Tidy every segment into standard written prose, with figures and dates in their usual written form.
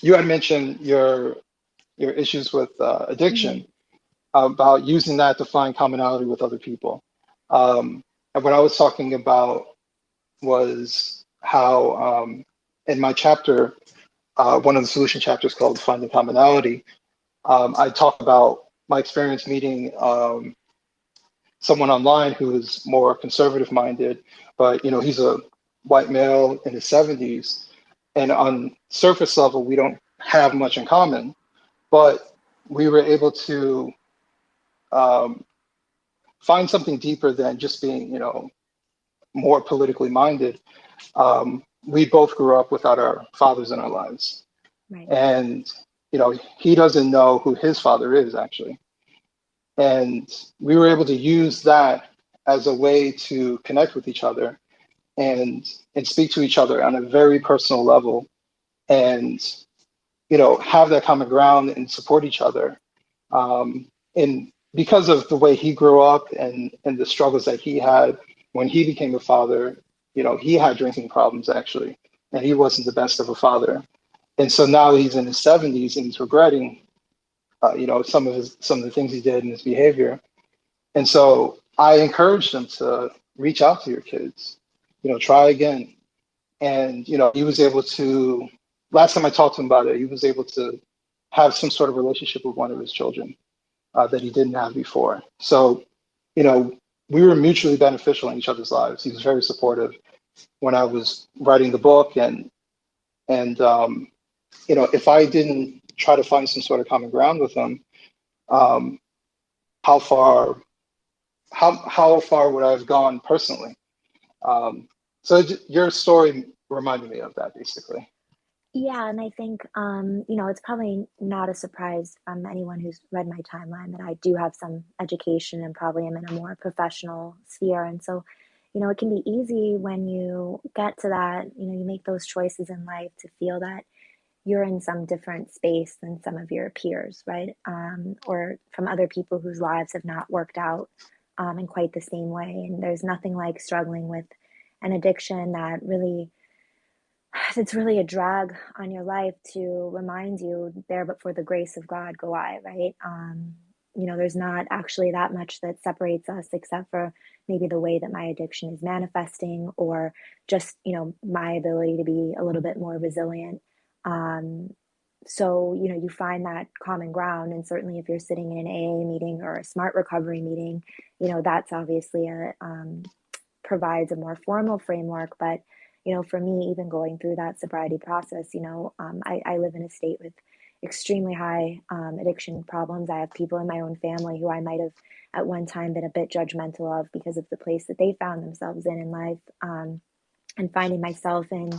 You had mentioned your issues with Hmm. addiction, about using that to find commonality with other people. And what I was talking about was how, in my chapter, one of the solution chapters called Finding Commonality, I talk about my experience meeting someone online who is more conservative minded, but he's a white male in his 70s, and on surface level, we don't have much in common, but we were able to um, find something deeper than just being, more politically minded. We both grew up without our fathers in our lives, Right. and he doesn't know who his father is actually, and we were able to use that as a way to connect with each other and speak to each other on a very personal level, and have that common ground and support each other. And because of the way he grew up and the struggles that he had when he became a father, he had drinking problems actually, and he wasn't the best of a father. And so now he's in his 70s and he's regretting, some of the things he did in his behavior. And so I encouraged him to reach out to your kids, try again. And he was able to. Last time I talked to him about it, he was able to have some sort of relationship with one of his children that he didn't have before. So, you know, we were mutually beneficial in each other's lives. He was very supportive when I was writing the book, and if I didn't try to find some sort of common ground with him, um, how far how far would I have gone personally? Um, so your story reminded me of that basically. Yeah, and I think it's probably not a surprise from anyone who's read my timeline that I do have some education and probably am in a more professional sphere. And so, it can be easy when you get to that, you make those choices in life to feel that you're in some different space than some of your peers, right? Or from other people whose lives have not worked out in quite the same way. And there's nothing like struggling with an addiction that really it's really a drag on your life to remind you there but for the grace of God go I, right? There's not actually that much that separates us except for maybe the way that my addiction is manifesting or just my ability to be a little bit more resilient. So you find that common ground, and certainly if you're sitting in an AA meeting or a smart recovery meeting, that's obviously a provides a more formal framework. But for me, even going through that sobriety process, I live in a state with extremely high addiction problems. I have people in my own family who I might have at one time been a bit judgmental of because of the place that they found themselves in life. And finding myself in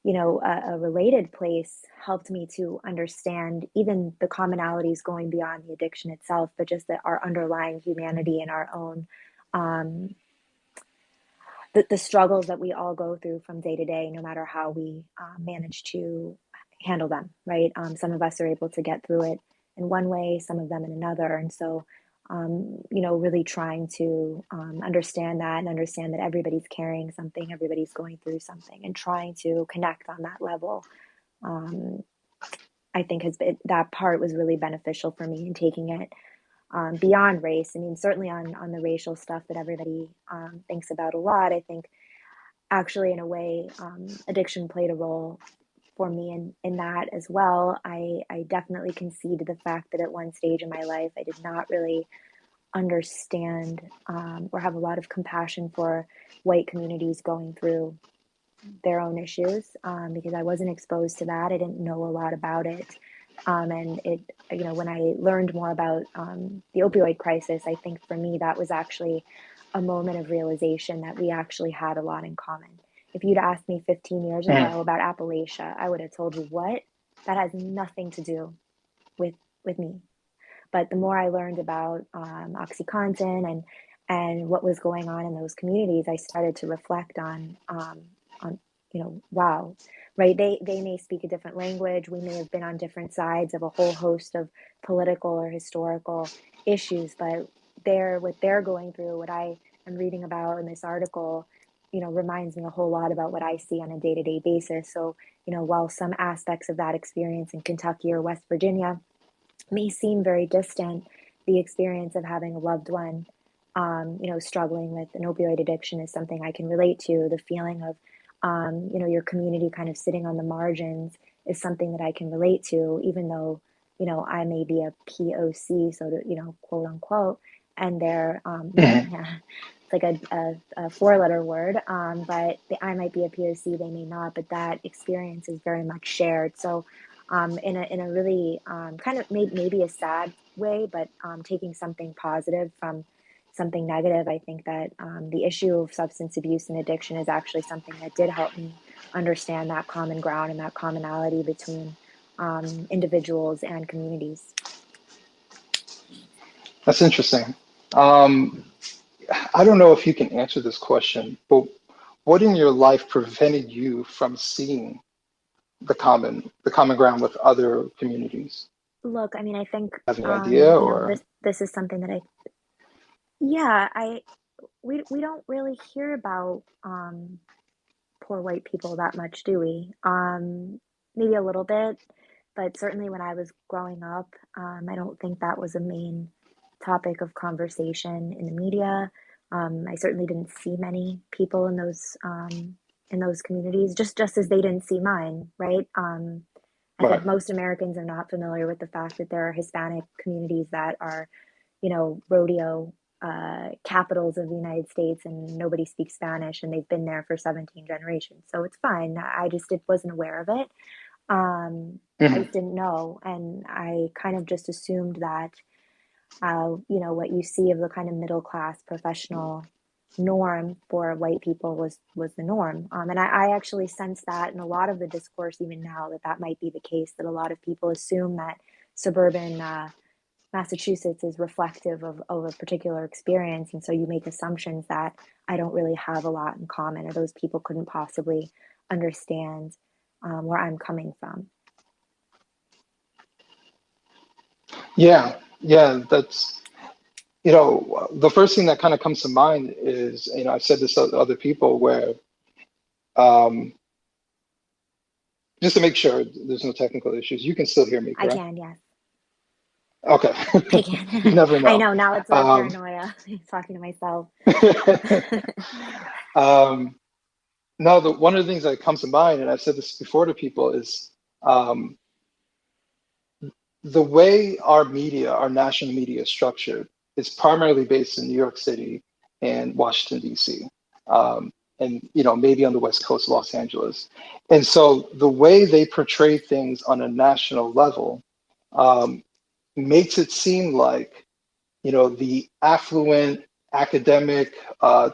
a related place helped me to understand even the commonalities going beyond the addiction itself, but just that our underlying humanity and our own um, the struggles that we all go through from day to day, no matter how we manage to handle them, right? Some of us are able to get through it in one way, some of them in another. And so, really trying to understand that and understand that everybody's carrying something, everybody's going through something, and trying to connect on that level. Um, I think has been that part was really beneficial for me in taking it beyond race. I mean, certainly on the racial stuff that everybody thinks about a lot. I think actually, in a way, addiction played a role for me in that as well. I definitely conceded the fact that at one stage in my life, I did not really understand or have a lot of compassion for white communities going through their own issues because I wasn't exposed to that. I didn't know a lot about it. And when I learned more about the opioid crisis, I think for me, that was actually a moment of realization that we actually had a lot in common. If you'd asked me 15 years Mm. ago about Appalachia, I would have told you, what? That has nothing to do with, with me. But the more I learned about OxyContin and what was going on in those communities, I started to reflect on wow, right? They may speak a different language. We may have been on different sides of a whole host of political or historical issues, but what they're going through, what I am reading about in this article, reminds me a whole lot about what I see on a day to day basis. So while some aspects of that experience in Kentucky or West Virginia may seem very distant, the experience of having a loved one, struggling with an opioid addiction is something I can relate to. The feeling of, your community kind of sitting on the margins is something that I can relate to, even though, I may be a POC, so to, quote unquote, and they're, Mhm. yeah, it's like a four-letter word, but I might be a POC, they may not, but that experience is very much shared. So, in a really kind of maybe a sad way, but taking something positive from something negative, I think that the issue of substance abuse and addiction is actually something that did help me understand that common ground and that commonality between individuals and communities. That's interesting. Um, I don't know if you can answer this question, but what in your life prevented you from seeing the common ground with other communities? Look, I mean, I think Have any idea or? this is something that yeah, we don't really hear about poor white people that much, do we? Maybe a little bit, but certainly when I was growing up, I don't think that was a main topic of conversation in the media. I certainly didn't see many people in those communities, just as they didn't see mine, right? I Right. think most Americans are not familiar with the fact that there are Hispanic communities that are, rodeo capitals of the United States, and nobody speaks Spanish, and they've been there for 17 generations. So it's fine. I just wasn't aware of it. I Mhm. just didn't know, and I kind of just assumed that, what you see of the kind of middle class professional norm for white people was the norm. And I actually sense that in a lot of the discourse, even now, that might be the case. That a lot of people assume that suburban Massachusetts is reflective of a particular experience. And so you make assumptions that I don't really have a lot in common, or those people couldn't possibly understand where I'm coming from. Yeah, yeah, the first thing that kind of comes to mind is, I've said this to other people where, um, just to make sure there's no technical issues, you can still hear me, I correct? can, yes, Okay. I You can. never I know. know now it's a Um, paranoia talking to myself. um, no, one of the things that comes to mind, and I've said this before to people, is um, the way our media, our national media is structured, is primarily based in New York City and Washington, D.C., and maybe on the West Coast, Los Angeles. And so the way they portray things on a national level um, makes it seem like the affluent academic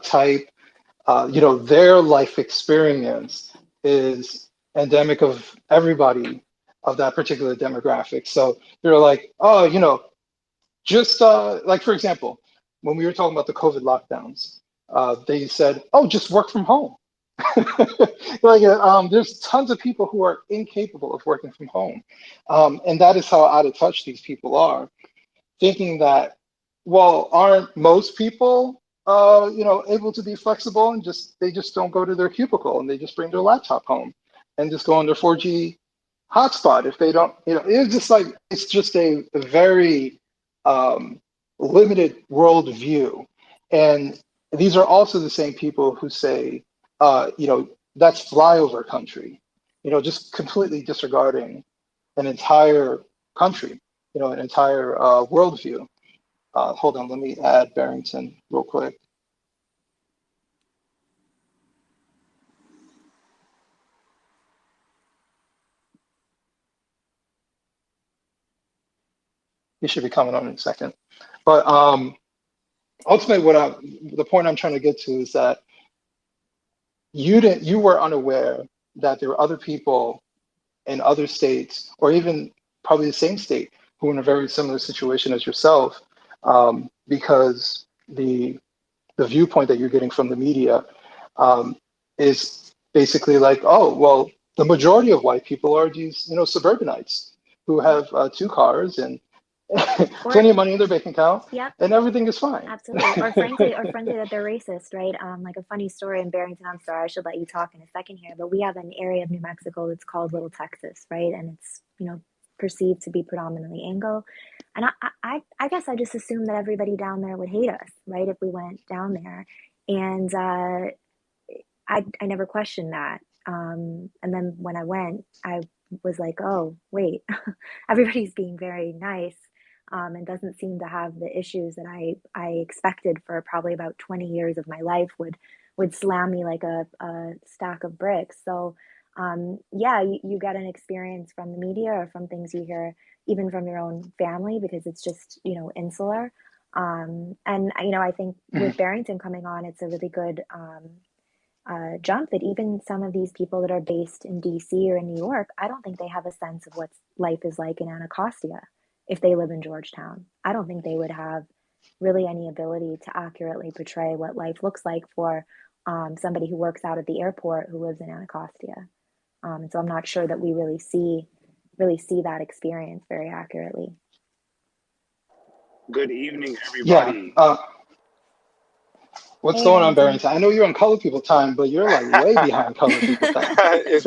type, their life experience is endemic of everybody of that particular demographic. So they're like, oh, just like, for example, when we were talking about the COVID lockdowns, they said, oh, just work from home. Like, there's tons of people who are incapable of working from home. And that is how out of touch these people are, thinking that, well, aren't most people, able to be flexible and they just don't go to their cubicle and they just bring their laptop home and just go on their 4G hotspot if they don't, it's just like, it's just a very um, limited world view. And these are also the same people who say, that's flyover country, just completely disregarding an entire country, an entire worldview. Hold on, let me add Barrington real quick. He should be coming on in a second. But ultimately, the point I'm trying to get to is that you were unaware that there were other people in other states, or even probably the same state, who were in a very similar situation as yourself, because the viewpoint that you're getting from the media um, is basically like, oh, well, the majority of white people are these, suburbanites who have two cars, and Or plenty of money in their bank account, yep, and everything is fine. absolutely. Or frankly that they're racist, right? Like a funny story in Barrington. I'm sorry, I should let you talk in a second here, but we have an area of New Mexico that's called Little Texas, right? And it's, perceived to be predominantly Anglo. And I guess I just assumed that everybody down there would hate us, right? If we went down there. And I never questioned that. And then when I went, I was like, oh, wait, everybody's being very nice, and doesn't seem to have the issues that I expected for probably about 20 years of my life would slam me like a stack of bricks. So, yeah, you get an experience from the media or from things you hear, even from your own family, because it's just, insular. And, I think with Barrington coming on, it's a really good jump that even some of these people that are based in DC or in New York, I don't think they have a sense of what life is like in Anacostia if they live in Georgetown. I don't think they would have really any ability to accurately portray what life looks like for somebody who works out at the airport who lives in Anacostia. And so I'm not sure that we really see that experience very accurately. Good evening, Yeah. everybody. What's Hey, going on, Barrington. Barrington? I know you're on color people time, but you're like way behind color people time. It's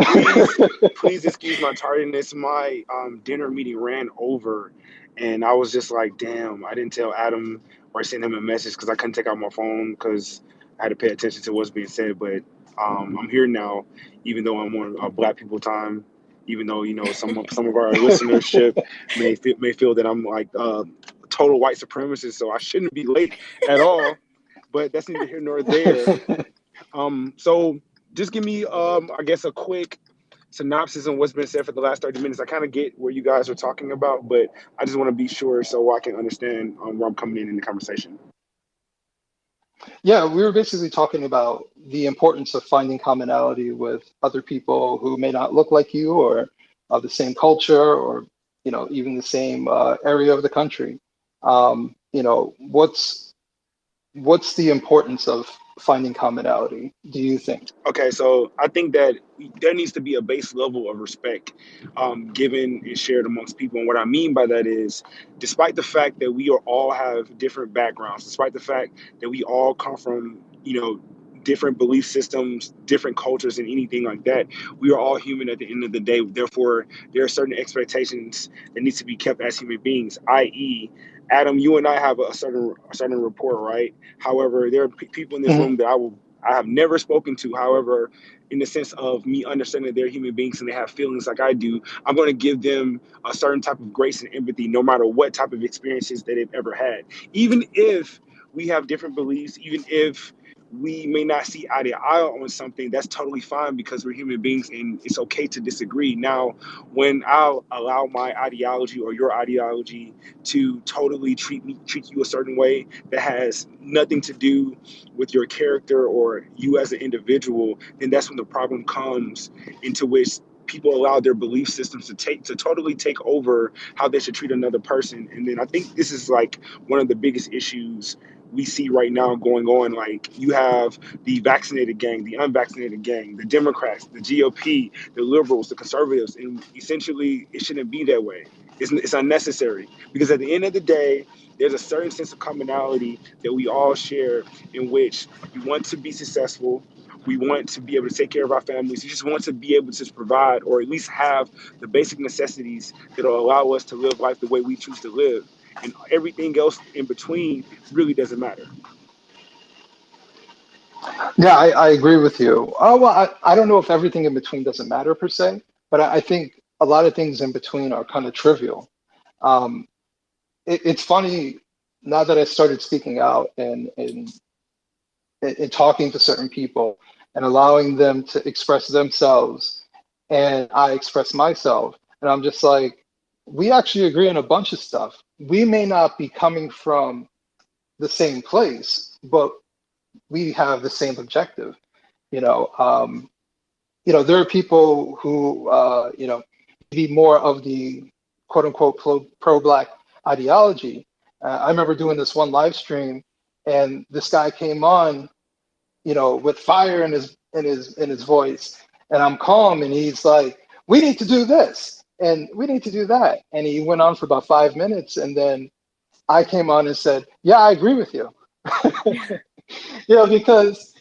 please excuse my tardiness. My dinner meeting ran over, and I was just like, damn, I didn't tell Adam or send him a message because I couldn't take out my phone because I had to pay attention to what's being said. But I'm here now, even though I'm on Black people time. Even though some of our listenership may feel that I'm like total white supremacist, so I shouldn't be late at all. But that's neither here nor there. So just give me, I guess, a quick synopsis on what's been said for the last 30 minutes. I kind of get where you guys are talking about, but I just want to be sure so I can understand where I'm coming in the conversation. Yeah, we were basically talking about the importance of finding commonality with other people who may not look like you or of the same culture or even the same area of the country. What's the importance of finding commonality, do you think? Okay, so I think that there needs to be a base level of respect given and shared amongst people. And what I mean by that is, despite the fact that we are all have different backgrounds, despite the fact that we all come from, different belief systems, different cultures, and anything like that, we are all human at the end of the day. Therefore, there are certain expectations that need to be kept as human beings, i.e., Adam, you and I have a certain rapport, right? However, there are people in this Mhm. room that I have never spoken to. However, in the sense of me understanding they're human beings and they have feelings like I do, I'm going to give them a certain type of grace and empathy, no matter what type of experiences that they've ever had. Even if we have different beliefs, even if we may not see eye to eye on something, that's totally fine because we're human beings and it's okay to disagree. Now, when I'll allow my ideology or your ideology to totally treat you a certain way that has nothing to do with your character or you as an individual, then that's when the problem comes into which people allow their belief systems to totally take over how they should treat another person. And then I think this is like one of the biggest issues we see right now going on. Like you have the vaccinated gang, the unvaccinated gang, the Democrats, the GOP, the liberals, the conservatives, and essentially it shouldn't be that way. It's unnecessary because at the end of the day, there's a certain sense of commonality that we all share in which we want to be successful. We want to be able to take care of our families. We just want to be able to provide or at least have the basic necessities that will allow us to live life the way we choose to live. And everything else in between really doesn't matter. Yeah, I agree with you. Oh, well, I don't know if everything in between doesn't matter per se, but I think a lot of things in between are kind of trivial. Um, it's funny now that I started speaking out and talking to certain people and allowing them to express themselves, and I express myself, and I'm just like, we actually agree on a bunch of stuff. We may not be coming from the same place, but we have the same objective. You know, um, there are people who, be more of the quote unquote pro-black ideology. I remember doing this one live stream, and this guy came on, with fire in his voice, and I'm calm, and he's like, "We need to do this," and we need to do that. And he went on for about 5 minutes, and then I came on and said, yeah, I agree with you. Because,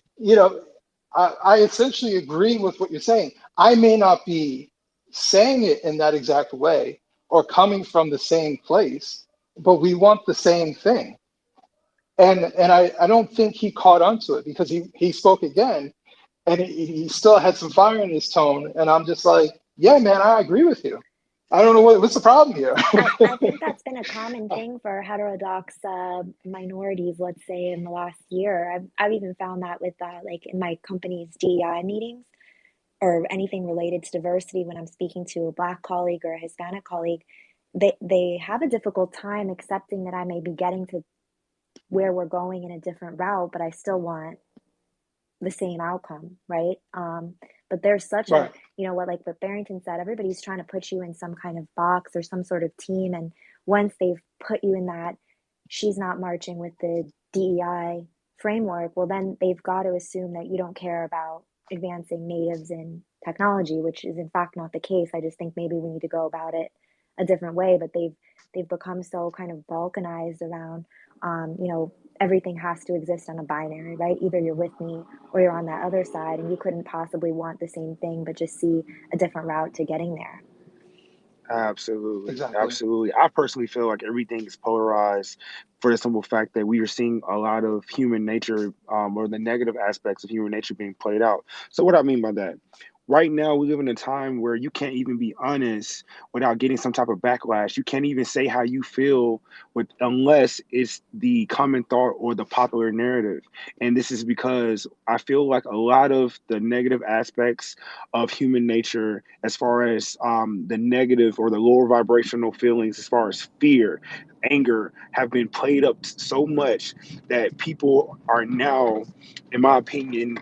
I essentially agree with what you're saying. I may not be saying it in that exact way or coming from the same place, but we want the same thing. And I don't think he caught on to it, because he spoke again, and he still had some fire in his tone. And I'm just like, yeah, man, I agree with you. I don't know what's the problem here. I think that's been a common thing for heterodox minorities, let's say, in the last year. I've even found that with like in my company's DEI meetings or anything related to diversity, when I'm speaking to a Black colleague or a Hispanic colleague, they have a difficult time accepting that I may be getting to where we're going in a different route, but I still want the same outcome, right? But there's such a, Right. what Barrington said, everybody's trying to put you in some kind of box or some sort of team. And once they've put you in that, she's not marching with the DEI framework, well, then they've got to assume that you don't care about advancing natives in technology, which is in fact not the case. I just think maybe we need to go about it a different way, but they've become so kind of balkanized around, everything has to exist on a binary, right? Either you're with me or you're on that other side, and you couldn't possibly want the same thing, but just see a different route to getting there. Absolutely, Exactly. absolutely. I personally feel like everything is polarized for the simple fact that we are seeing a lot of human nature, or the negative aspects of human nature being played out. So, what I mean by that, right now we live in a time where you can't even be honest without getting some type of backlash. You can't even say how you feel unless it's the common thought or the popular narrative. And this is because I feel like a lot of the negative aspects of human nature, as far as the negative or the lower vibrational feelings, as far as fear, anger, have been played up so much that people are now, in my opinion,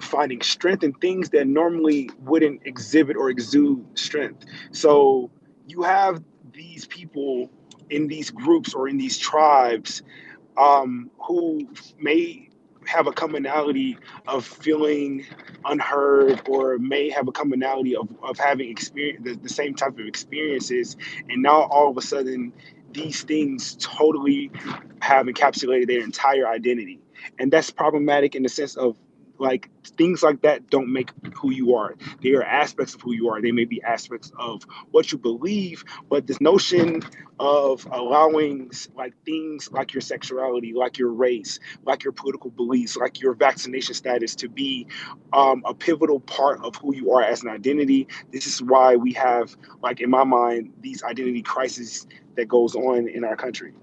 finding strength in things that normally wouldn't exhibit or exude strength. So you have these people in these groups or in these tribes, who may have a commonality of feeling unheard, or may have a commonality of having experience the same type of experiences, and now all of a sudden these things totally have encapsulated their entire identity. And that's problematic in the sense of, like, things like that don't make who you are. They are aspects of who you are. They may be aspects of what you believe, but this notion of allowing, like, things like your sexuality, like your race, like your political beliefs, like your vaccination status to be a pivotal part of who you are as an identity. This is why we have, like, in my mind, these identity crises that goes on in our country.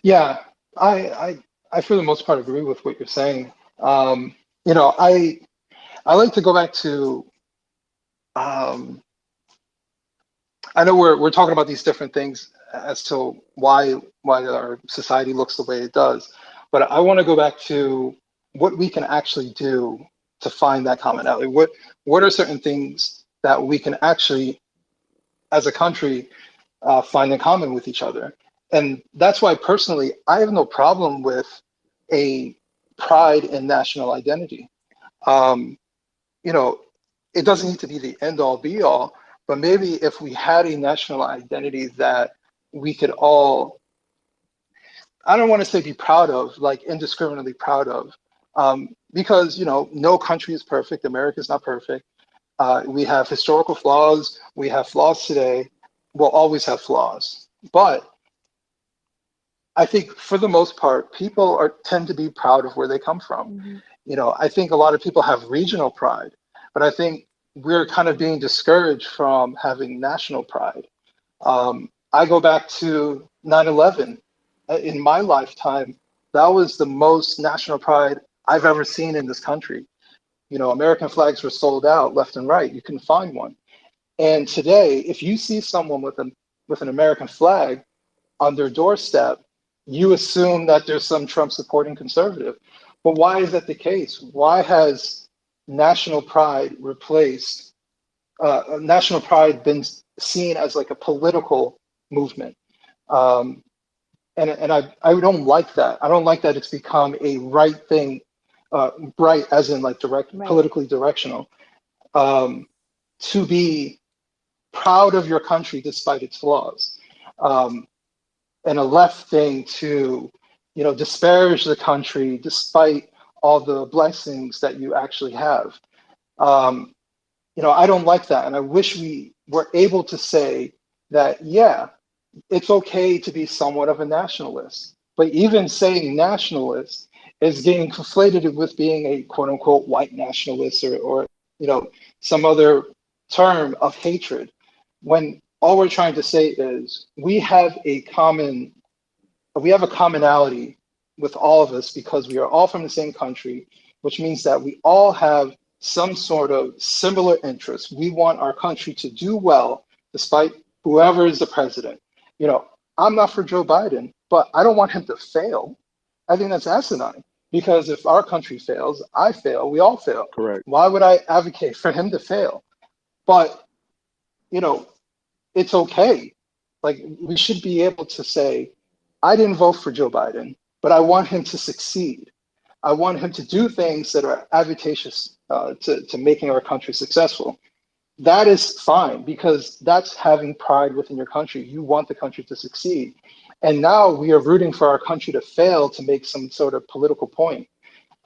Yeah, I for the most part agree with what you're saying. Um, you know, I like to go back to, um, I know we're talking about these different things as to why our society looks the way it does, but I want to go back to what we can actually do to find that commonality. What are certain things that we can actually, as a country, find in common with each other? And that's why personally, I have no problem with a pride in national identity. Um, you know, it doesn't need to be the end all be all, but maybe if we had a national identity that we could all, I don't want to say be proud of, like indiscriminately proud of, because, no country is perfect. America is not perfect. We have historical flaws. We have flaws today. We'll always have flaws. But I think for the most part, people tend to be proud of where they come from. Mm-hmm. I think a lot of people have regional pride, but I think we're kind of being discouraged from having national pride. I go back to 9/11. In my lifetime, that was the most national pride I've ever seen in this country. American flags were sold out left and right. You couldn't find one. And today, if you see someone with an American flag on their doorstep, you assume that there's some Trump supporting conservative. But why is that the case? Why has national pride national pride been seen as like a political movement? Um, and I don't like that. I don't like that it's become a right thing, right as in like Right. politically directional. to be proud of your country despite its flaws, and a left thing to, disparage the country despite all the blessings that you actually have. Um, I don't like that, and I wish we were able to say that, yeah, it's okay to be somewhat of a nationalist, but even saying nationalist is getting conflated with being a quote unquote white nationalist, or some other term of hatred, when all we're trying to say is we have a commonality with all of us because we are all from the same country, which means that we all have some sort of similar interests. We want our country to do well despite whoever is the president. I'm not for Joe Biden, but I don't want him to fail. I think that's asinine, because if our country fails, I fail, we all fail. Correct. Why would I advocate for him to fail? But, you know, it's okay. Like, we should be able to say, I didn't vote for Joe Biden, but I want him to succeed. I want him to do things that are advantageous to making our country successful. That is fine, because that's having pride within your country. You want the country to succeed. And now we are rooting for our country to fail to make some sort of political point.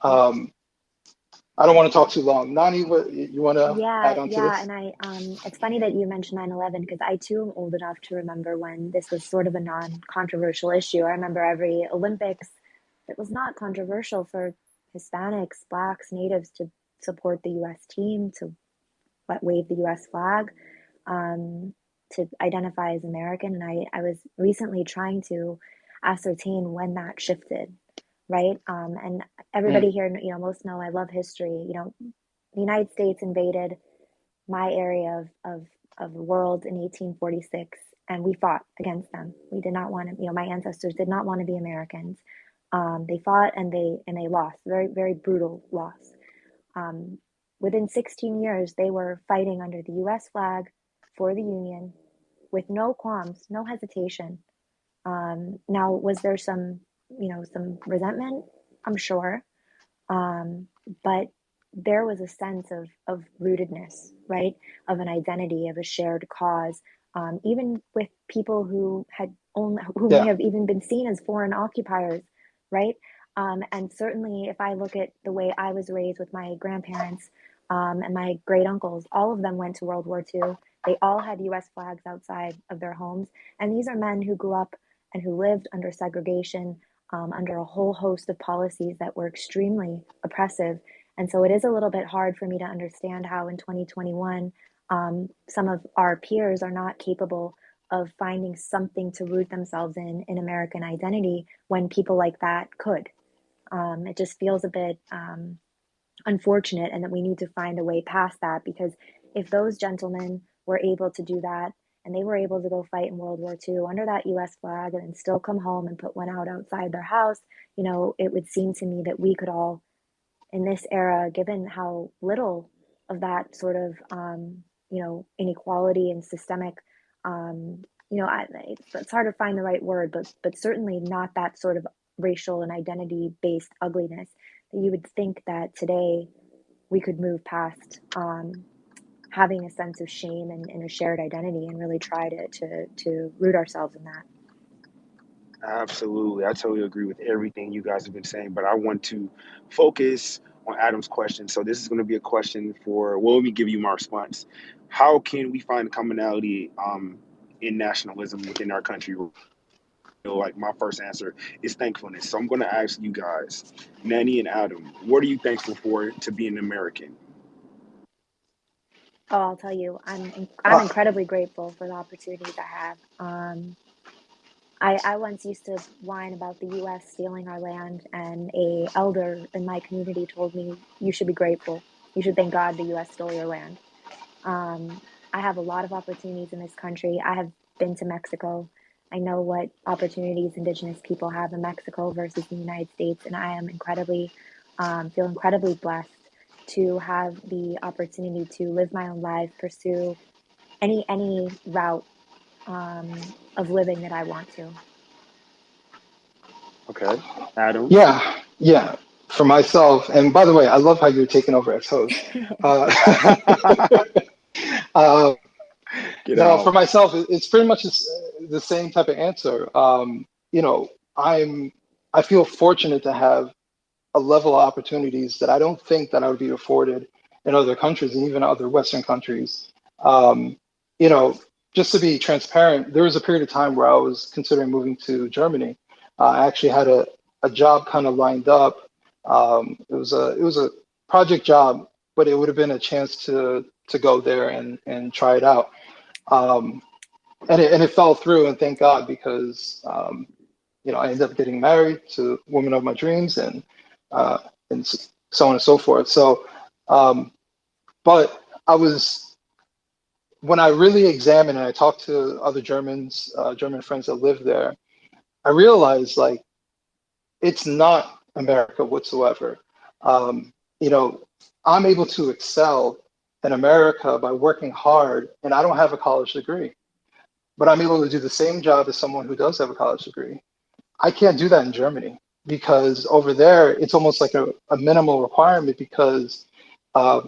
I don't want to talk too long. Nani, what you want to add Yeah, on to yeah, this? and it's funny that you mentioned 9/11 because I too am old enough to remember when this was sort of a non-controversial issue. I remember every Olympics, it was not controversial for Hispanics, Blacks, Natives to support the U.S. team, to wave the U.S. flag, um, to identify as American. And I was recently trying to ascertain when that shifted, right? And everybody Mm, here, most know I love history. The United States invaded my area of the world in 1846, and we fought against them. We did not want to, my ancestors did not want to be Americans. They fought and they lost, very, very brutal loss. Um, Within 16 years, they were fighting under the US flag for the Union with no qualms, no hesitation. Now, was there some resentment? I'm sure. Um, but there was a sense of rootedness, right? Of an identity, of a shared cause, even with people who may yeah, have even been seen as foreign occupiers, right? And certainly, if I look at the way I was raised with my grandparents and my great uncles, all of them went to World War II. They all had U.S. flags outside of their homes, and these are men who grew up and who lived under segregation, under a whole host of policies that were extremely oppressive. And so it is a little bit hard for me to understand how in 2021, some of our peers are not capable of finding something to root themselves in American identity when people like that could. It just feels a bit unfortunate, and that we need to find a way past that, because if those gentlemen were able to do that and they were able to go fight in World War II under that US flag and then still come home and put one out outside their house, it would seem to me that we could all, in this era, given how little of that sort of, inequality and systemic, it's hard to find the right word, but certainly not that sort of racial and identity based ugliness, that you would think that today we could move past having a sense of shame and a shared identity and really try to root ourselves in that. Absolutely. I totally agree with everything you guys have been saying, but I want to focus on Adam's question. So this is going to be a question for, well, let me give you my response. How can we find commonality in nationalism within our country? Like my first answer is thankfulness. So I'm going to ask you guys, Nanny and Adam, what are you thankful for to be an American? Oh, I'll tell you, I'm uh, incredibly grateful for the opportunities I have. I once used to whine about the U.S. stealing our land, and a elder in my community told me, "You should be grateful. You should thank God the U.S. stole your land." Um, I have a lot of opportunities in this country. I have been to Mexico. I know what opportunities Indigenous people have in Mexico versus the United States, and I am feel incredibly blessed to have the opportunity to live my own life, pursue any route of living that I want to. Okay. Adam? yeah, yeah. for myself, and by the way, I love how you're taking over as host. Uh, uh, Get no, for out. myself, it's pretty much the same type of answer. You know, I feel fortunate to have a level of opportunities that I don't think that I would be afforded in other countries and even other Western countries. Um, you know, just to be transparent, there was a period of time where I was considering moving to Germany. I actually had a job kind of lined up. It was a project job, but it would have been a chance to go there and try it out. Um, and it fell through, and thank God, because I ended up getting married to the woman of my dreams, uh, and so on and so forth. So, um, but I was when I really examined and I talked to other German friends that live there, I realized like it's not America whatsoever. Um, you know, I'm able to excel in America by working hard, and I don't have a college degree, but I'm able to do the same job as someone who does have a college degree. I can't do that in Germany because over there it's almost like a minimal requirement because uh,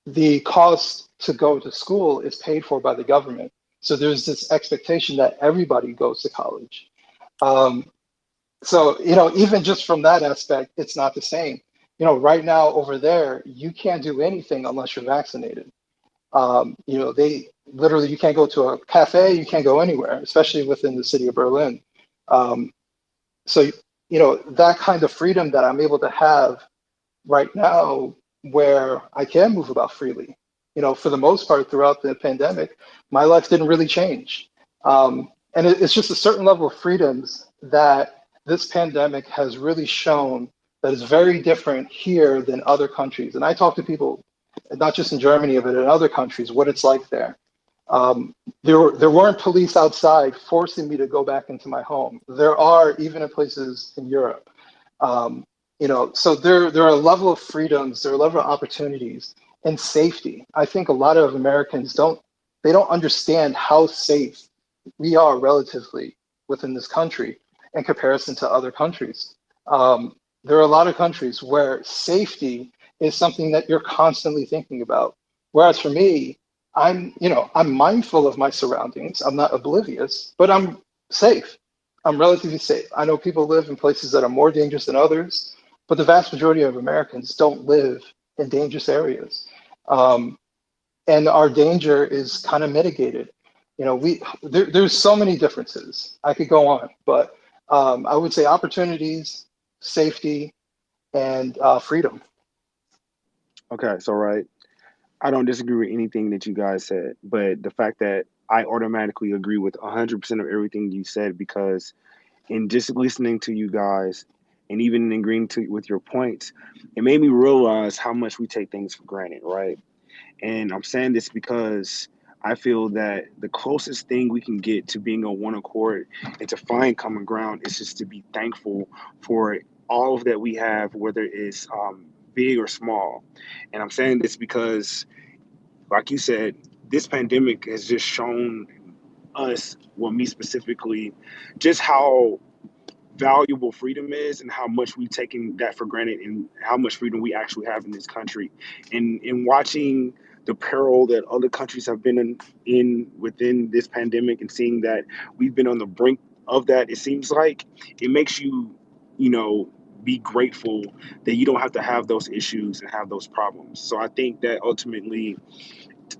the cost to go to school is paid for by the government. So there's this expectation that everybody goes to college. Um, so, even just from that aspect, it's not the same. Right now over there, you can't do anything unless you're vaccinated. They literally, you can't go to a cafe, you can't go anywhere, especially within the city of Berlin. Um, so, that kind of freedom that I'm able to have right now, where I can move about freely, for the most part throughout the pandemic, my life didn't really change. And it's just a certain level of freedoms that this pandemic has really shown that is very different here than other countries. And I talk to people, not just in Germany, but in other countries, what it's like there. Um, there weren't police outside forcing me to go back into my home. There are even in places in Europe. Um, so there are a level of freedoms, there are a level of opportunities and safety. I think a lot of Americans don't understand how safe we are relatively within this country in comparison to other countries. There are a lot of countries where safety is something that you're constantly thinking about. Whereas for me, I'm mindful of my surroundings. I'm not oblivious, but I'm safe. I'm relatively safe. I know people live in places that are more dangerous than others, but the vast majority of Americans don't live in dangerous areas. Um, and our danger is kind of mitigated. There's so many differences. I could go on, but I would say opportunities, safety, and freedom. Okay, so right. I don't disagree with anything that you guys said, but the fact that I automatically agree with 100% of everything you said because in just listening to you guys and even in agreeing with your points, it made me realize how much we take things for granted, right? And I'm saying this because I feel that the closest thing we can get to being on one accord and to find common ground is just to be thankful for all of that we have, whether it's big or small. And I'm saying this because, like you said, this pandemic has just shown us, well, me specifically, just how valuable freedom is and how much we've taken that for granted and how much freedom we actually have in this country. And in watching the peril that other countries have been in within this pandemic and seeing that we've been on the brink of that, it seems like it makes you, you know, be grateful that you don't have to have those issues and have those problems. So I think that ultimately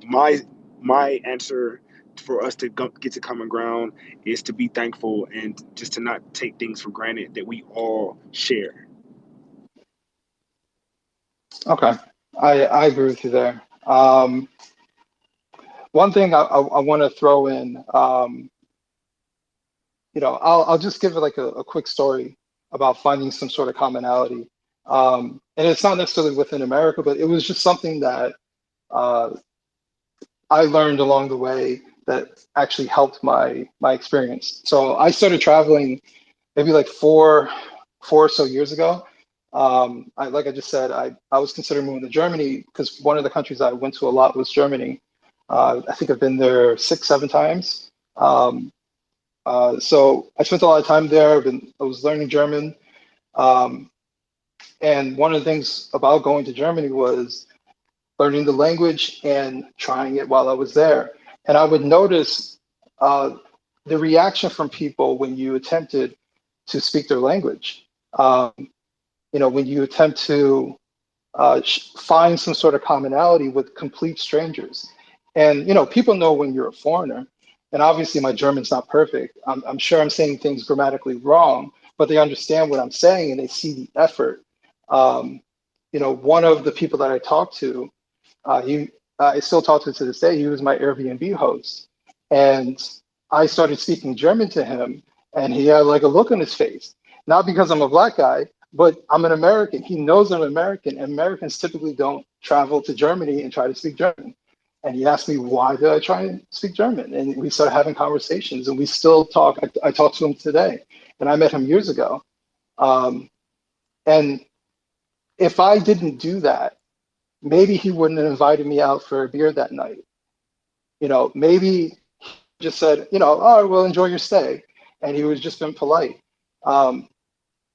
my my answer for us to get to common ground is to be thankful and just to not take things for granted that we all share. Okay, I agree with you there. One thing I want to throw in, I'll just give it like a quick story about finding some sort of commonality. And it's not necessarily within America, but it was just something that uh, I learned along the way that actually helped my experience. So I started traveling maybe like four or so years ago. Like I just said, I was considering moving to Germany because one of the countries I went to a lot was Germany. I think I've been there 6, 7 times. So I spent a lot of time there. I was learning German. Um, And one of the things about going to Germany was learning the language and trying it while I was there. And I would notice uh, the reaction from people when you attempted to speak their language. Um, when you attempt to find some sort of commonality with complete strangers. And people know when you're a foreigner. And obviously, my German's not perfect. I'm sure I'm saying things grammatically wrong, but they understand what I'm saying and they see the effort. Um, one of the people that I talked to, I still talk to this day. He was my Airbnb host, and I started speaking German to him, and he had like a look on his face, not because I'm a black guy, but I'm an American. He knows I'm American, and Americans typically don't travel to Germany and try to speak German. And he asked me why did I try and speak German, and we started having conversations, and we still talk. I talked to him today, and I met him years ago. Um, and if I didn't do that, maybe he wouldn't have invited me out for a beer that night. Maybe he just said, oh, well, enjoy your stay. And he was just been polite. Um,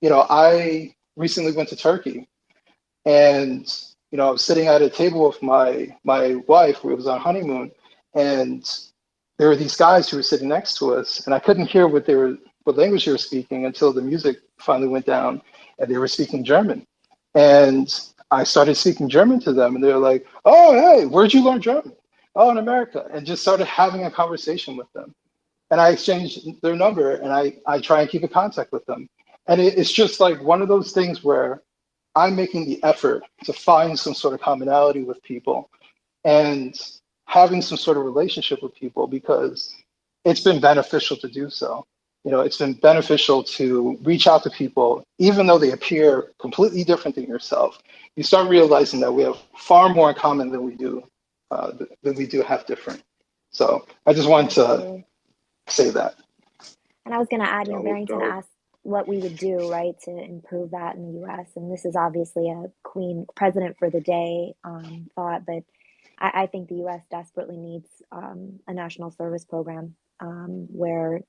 I recently went to Turkey and, I was sitting at a table with my wife. We was on honeymoon, and there were these guys who were sitting next to us, and I couldn't hear what language they were speaking until the music finally went down, and they were speaking German. And I started speaking German to them, and they were like, "Oh, hey, where'd you learn German?" "Oh, in America," and just started having a conversation with them. And I exchanged their number, and I try and keep in contact with them. And it's just like one of those things where I'm making the effort to find some sort of commonality with people and having some sort of relationship with people because it's been beneficial to do so. It's been beneficial to reach out to people, even though they appear completely different than yourself. You start realizing that we have far more in common than we do have different. So I just wanted to Absolutely. say that. And I was going to add, Dope, Barrington dope. asked what we would do, right, to improve that in the US. And this is obviously a Queen President for the Day thought, but I think the US desperately needs a national service program where,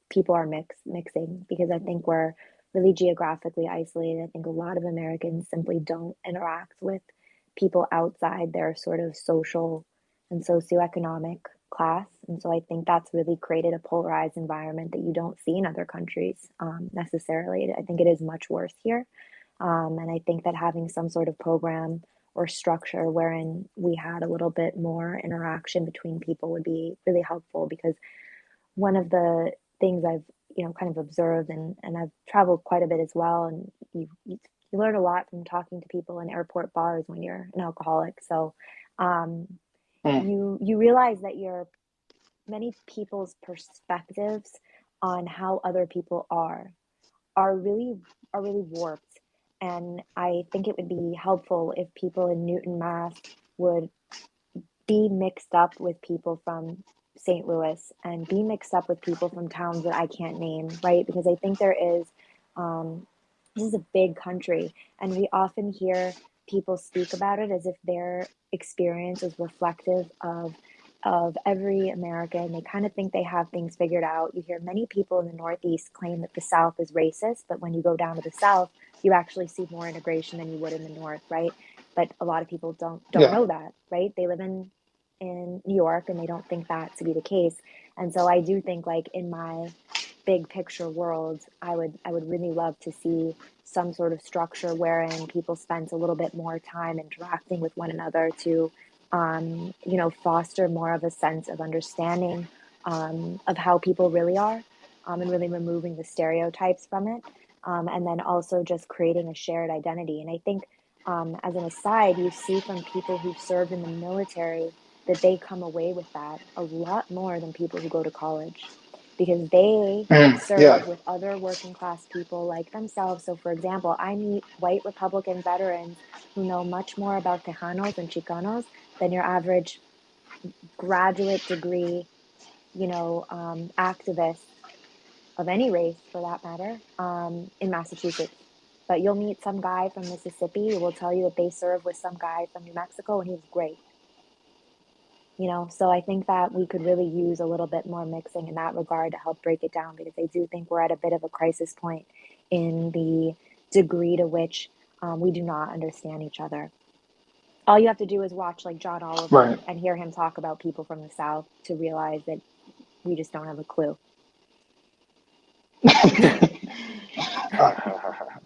people are mixing, because I think we're really geographically isolated. I think a lot of Americans simply don't interact with people outside their sort of social and socioeconomic class. And so I think that's really created a polarized environment that you don't see in other countries necessarily. I think it is much worse here. And I think that having some sort of program or structure wherein we had a little bit more interaction between people would be really helpful, because one of the things I've kind of observed, and I've traveled quite a bit as well, and you learn a lot from talking to people in airport bars when you're an alcoholic. So um, Mm, you realize that many people's perspectives on how other people are really warped. And I think it would be helpful if people in Newton, Mass would be mixed up with people from St. Louis and be mixed up with people from towns that I can't name, right? Because I think um, this is a big country, and we often hear people speak about it as if their experience is reflective of every American. They kind of think they have things figured out. You hear many people in the Northeast claim that the South is racist, but when you go down to the South, you actually see more integration than you would in the North, right? But a lot of people don't yeah. know that, right? They live in New York and they don't think that to be the case. And so I do think, like, in my big picture world, I would really love to see some sort of structure wherein people spend a little bit more time interacting with one another to foster more of a sense of understanding of how people really are, and really removing the stereotypes from it. And then also just creating a shared identity. And I think, as an aside, you see from people who've served in the military that they come away with that a lot more than people who go to college, because they Yeah. serve with other working class people like themselves. So, for example, I meet white Republican veterans who know much more about Tejanos and Chicanos than your average graduate degree, activist of any race for that matter, in Massachusetts. But you'll meet some guy from Mississippi who will tell you that they served with some guy from New Mexico and he was great. So I think that we could really use a little bit more mixing in that regard to help break it down, because I do think we're at a bit of a crisis point in the degree to which we do not understand each other. All you have to do is watch like John Oliver Right. and hear him talk about people from the South to realize that we just don't have a clue.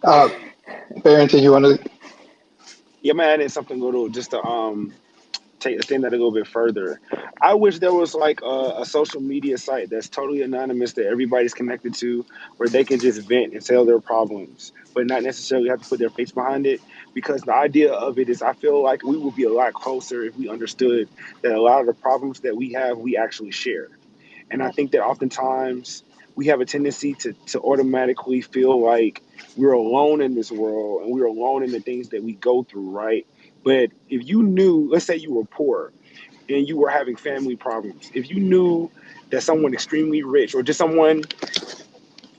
uh, Barrington, you want to? Yeah, man, it's something little just to take the thing that a little bit further. I wish there was like a social media site that's totally anonymous that everybody's connected to, where they can just vent and tell their problems, but not necessarily have to put their face behind it. Because the idea of it is, I feel like we would be a lot closer if we understood that a lot of the problems that we have, we actually share. And I Yep. think that oftentimes we have a tendency to automatically feel like we're alone in this world and we're alone in the things that we go through, right? But if you knew, let's say you were poor and you were having family problems, if you knew that someone extremely rich or just someone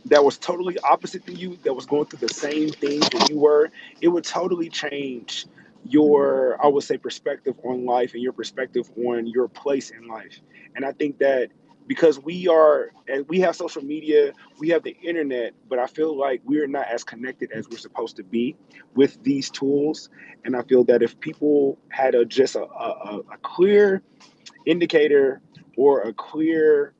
that was totally opposite to you, that was going through the same things that you were, it would totally change your, I would say, perspective on life and your perspective on your place in life. And I think that because we are, and we have social media, we have the internet, but I feel like we're not as connected as we're supposed to be with these tools. And I feel that if people had just a clear indicator or a clear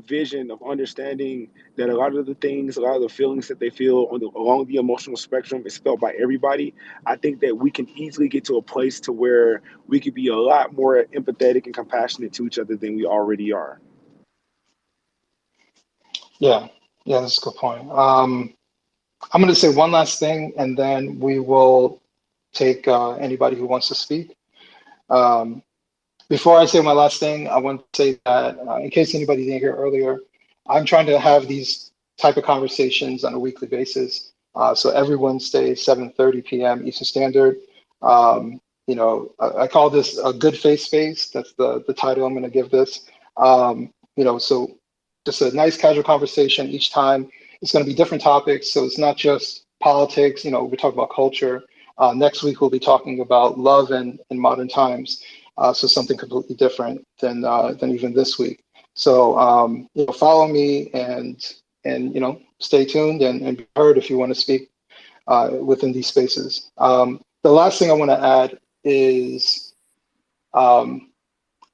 vision of understanding that a lot of the things, a lot of the feelings that they feel along the emotional spectrum is felt by everybody. I think that we can easily get to a place to where we could be a lot more empathetic and compassionate to each other than we already are. Yeah, yeah, that's a good point. I'm going to say one last thing, and then we will take anybody who wants to speak. Um, Before I say my last thing, I want to say that in case anybody didn't hear earlier, I'm trying to have these type of conversations on a weekly basis. So every Wednesday, 7:30 p.m. Eastern Standard. I call this a good faith space. That's the title I'm going to give this. So just a nice casual conversation each time. It's going to be different topics. So it's not just politics. We're talking about culture. Next week, we'll be talking about love in modern times. So something completely different than even this week. So follow me and stay tuned and be heard if you want to speak within these spaces. The last thing I want to add is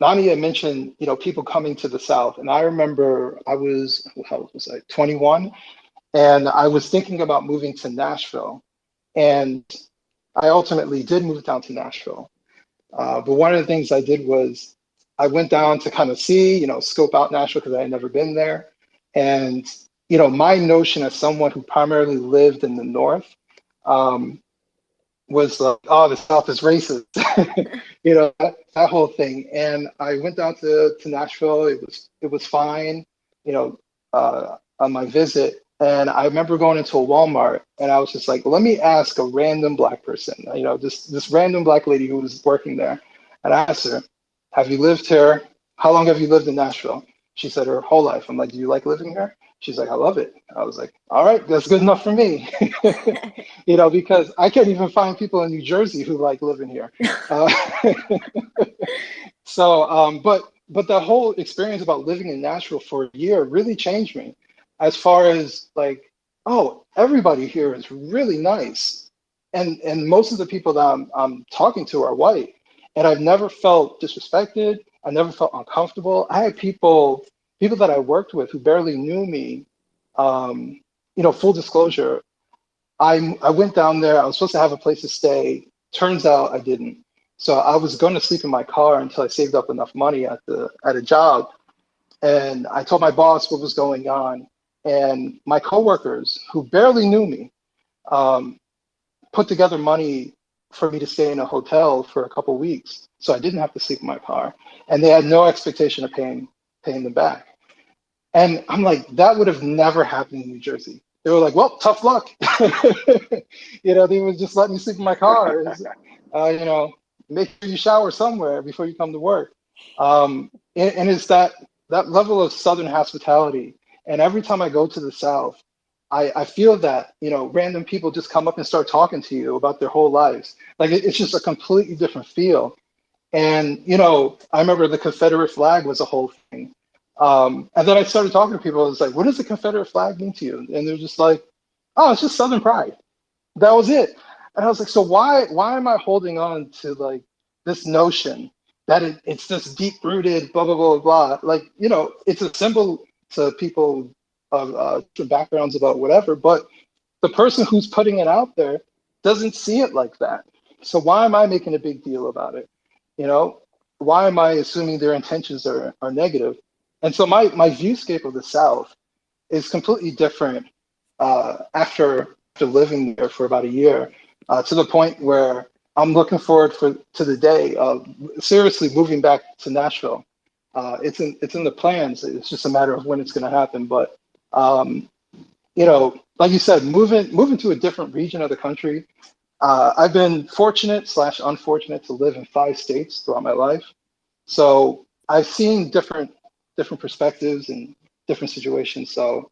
Nani had mentioned people coming to the South, and I remember how old was I, 21, and I was thinking about moving to Nashville, and I ultimately did move down to Nashville. But one of the things I did was I went down to kind of see, scope out Nashville because I had never been there. And, my notion as someone who primarily lived in the North um, was like, oh, the South is racist, that whole thing. And I went down to Nashville. It was fine, on my visit. And I remember going into a Walmart and I was just like, let me ask a random Black person, this random Black lady who was working there. And I asked her, have you lived here? How long have you lived in Nashville? She said her whole life. I'm like, do you like living here? She's like, I love it. I was like, all right, that's good enough for me. Because I can't even find people in New Jersey who like living here. Uh, but the whole experience about living in Nashville for a year really changed me as far as like, oh, everybody here is really nice. And most of the people that I'm talking to are white. And I've never felt disrespected. I never felt uncomfortable. I had people that I worked with who barely knew me. Full disclosure, I went down there. I was supposed to have a place to stay. Turns out I didn't. So I was going to sleep in my car until I saved up enough money at a job. And I told my boss what was going on. And my coworkers, who barely knew me, um, put together money for me to stay in a hotel for a couple weeks, so I didn't have to sleep in my car. And they had no expectation of paying them back. And I'm like, that would have never happened in New Jersey. They were like, well, tough luck. They would just let me sleep in my car. Make sure you shower somewhere before you come to work. And it's that level of Southern hospitality. And every time I go to the South, I feel that, random people just come up and start talking to you about their whole lives. Like it's just a completely different feel. And, I remember the Confederate flag was a whole thing. And then I started talking to people. I was like, what does the Confederate flag mean to you? And they're just like, oh, it's just Southern pride. That was it. And I was like, so why am I holding on to like this notion that it's this deep rooted blah blah blah blah. Like, you know, it's a symbol to people of different backgrounds about whatever, but the person who's putting it out there doesn't see it like that. So why am I making a big deal about it? You know, why am I assuming their intentions are negative? And so my viewscape of the South is completely different after living there for about a year, to the point where I'm looking forward to the day of seriously moving back to Nashville. It's in the plans. It's just a matter of when it's going to happen. But you know, like you said, moving to a different region of the country. I've been fortunate slash unfortunate to live in 5 states throughout my life, so I've seen different perspectives and different situations. So,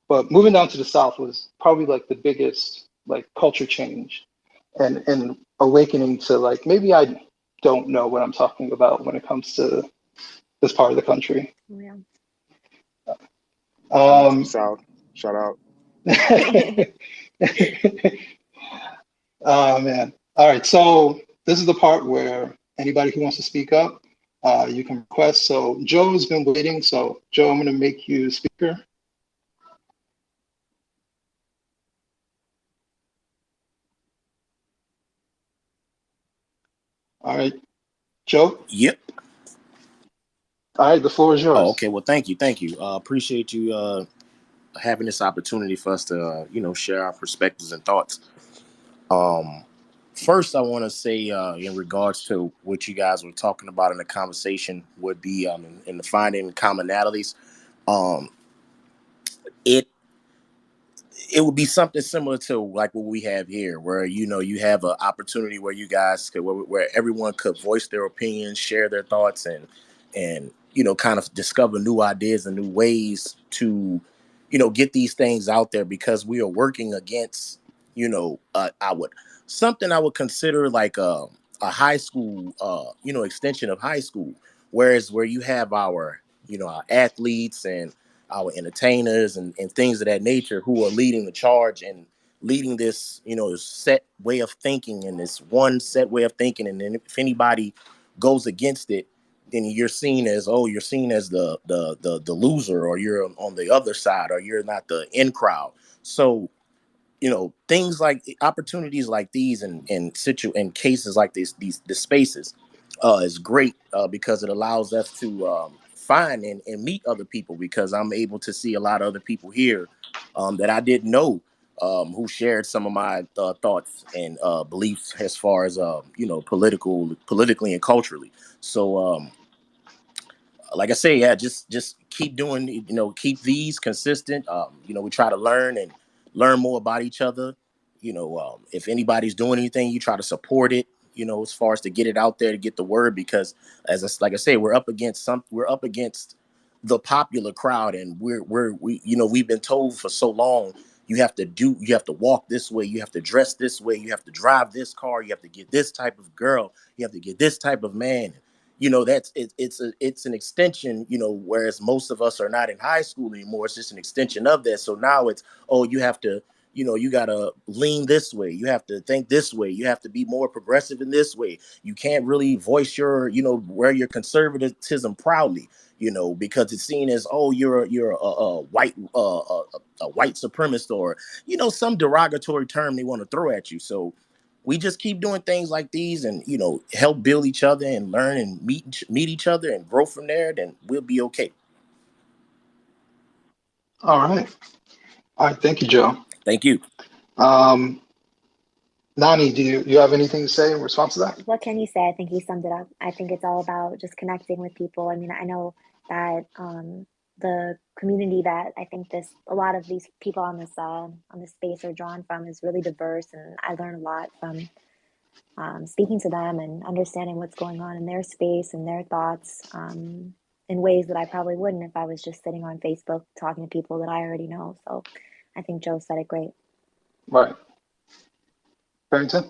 but moving down to the South was probably like the biggest like culture change and awakening to like maybe I don't know what I'm talking about when it comes to this part of the country. Yeah. Shout out to the Um, South. Shout out. oh man. All right. So this is the part where anybody who wants to speak up, you can request. So Joe has been waiting. So Joe, I'm going to make you speaker. All right, Joe. Yep. All right, the floor is Oh, yours. okay. Well, thank you. Thank you. Appreciate you having this opportunity for us to, share our perspectives and thoughts. Um, First, I want to say, in regards to what you guys were talking about in the conversation, would be in the finding commonalities. Um, it it would be something similar to like what we have here, where you have an opportunity where you guys could, where everyone could voice their opinions, share their thoughts, and kind of discover new ideas and new ways to get these things out there, because we are working against I would something I would consider like a high school extension of high school, whereas where you have our athletes and our entertainers and things of that nature who are leading the charge and leading this set way of thinking, and this one set way of thinking, and then if anybody goes against it, then you're seen as the loser, or you're on the other side, or you're not the in crowd. So things like opportunities like these and cases like these spaces is great, because it allows us to find and meet other people, because I'm able to see a lot of other people here that I didn't know, who shared some of my thoughts and beliefs as far as politically and culturally. So like I say, yeah, just keep doing, keep these consistent. We try to learn more about each other. If anybody's doing anything, you try to support it. As far as to get it out there, to get the word, because like I say, we're up against the popular crowd, and we've been told for so long, you have to walk this way, you have to dress this way, you have to drive this car, you have to get this type of girl, you have to get this type of man. It's an extension, whereas most of us are not in high school anymore. It's just an extension of that. So now it's, oh, you have to, you got to lean this way, you have to think this way, you have to be more progressive in this way. You can't really voice wear your conservatism proudly, because it's seen as, oh, you're a white a white supremacist, or some derogatory term they want to throw at you. So we just keep doing things like these, and help build each other and learn and meet each other and grow from there, then we'll be okay. All right. All right. Thank you, Joe. Thank you. Um, Nani, do you have anything to say in response to that? What can you say? I think you summed it up. I think it's all about just connecting with people. I mean, I know that the community that I think a lot of these people on this space are drawn from is really diverse, and I learn a lot from speaking to them and understanding what's going on in their space and their thoughts, in ways that I probably wouldn't if I was just sitting on Facebook talking to people that I already know. So I think Joe said it great. Right. Barrington?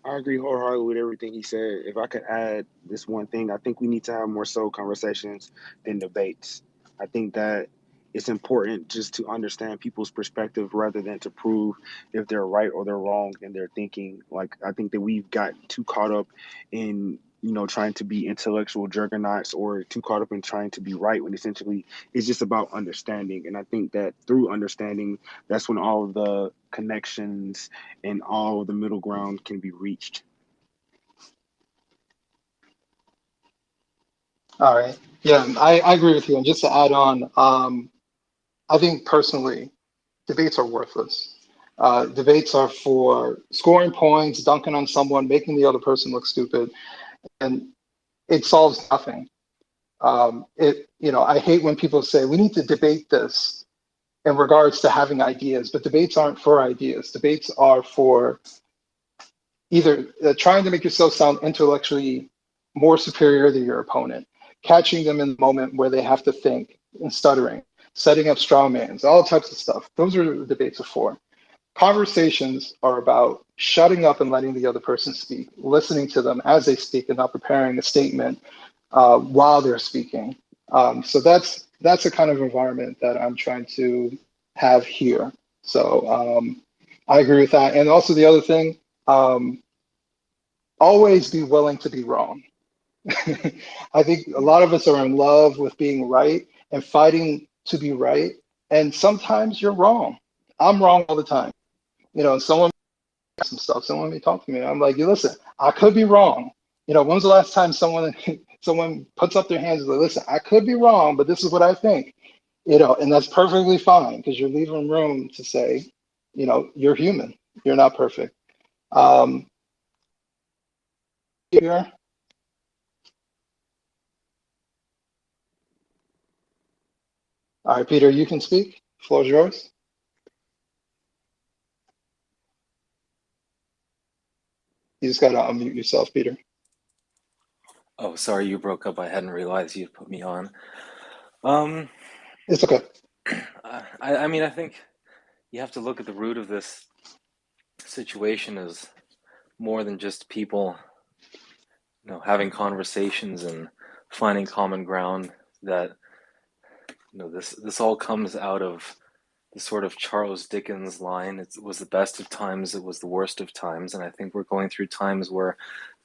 I agree wholeheartedly with everything he said. If I could add this one thing, I think we need to have more soul conversations than debates. I think that it's important just to understand people's perspective rather than to prove if they're right or they're wrong in their thinking. Like, I think that we've got too caught up in, trying to be intellectual juggernauts, or too caught up in trying to be right, when essentially it's just about understanding. And I think that through understanding, that's when all of the connections and all of the middle ground can be reached. All right. Yeah, I agree with you. And just to add on, I think personally, debates are worthless. Debates are for scoring points, dunking on someone, making the other person look stupid, and it solves nothing. I hate when people say we need to debate this in regards to having ideas, but debates aren't for ideas. Debates are for either trying to make yourself sound intellectually more superior than your opponent, catching them in the moment where they have to think and stuttering, setting up straw mans, all types of stuff. Those are what debates are for. Conversations are about shutting up and letting the other person speak, listening to them as they speak and not preparing a statement while they're speaking. So that's the kind of environment that I'm trying to have here. So I agree with that. And also the other thing, always be willing to be wrong. I think a lot of us are in love with being right and fighting to be right. And sometimes you're wrong. I'm wrong all the time. Someone some stuff. Someone may talk to me. I'm like, you listen, I could be wrong. When's the last time someone puts up their hands and like, listen, I could be wrong, but this is what I think. And that's perfectly fine because you're leaving room to say, you're human. You're not perfect. Here. All right, Peter, you can speak. Floor is yours. You just got to unmute yourself, Peter. Oh, sorry, you broke up. I hadn't realized you'd put me on. Um, It's okay. I mean, I think you have to look at the root of this situation as more than just people, having conversations and finding common ground. That this all comes out of the sort of Charles Dickens line. It was the best of times, it was the worst of times, and I think we're going through times where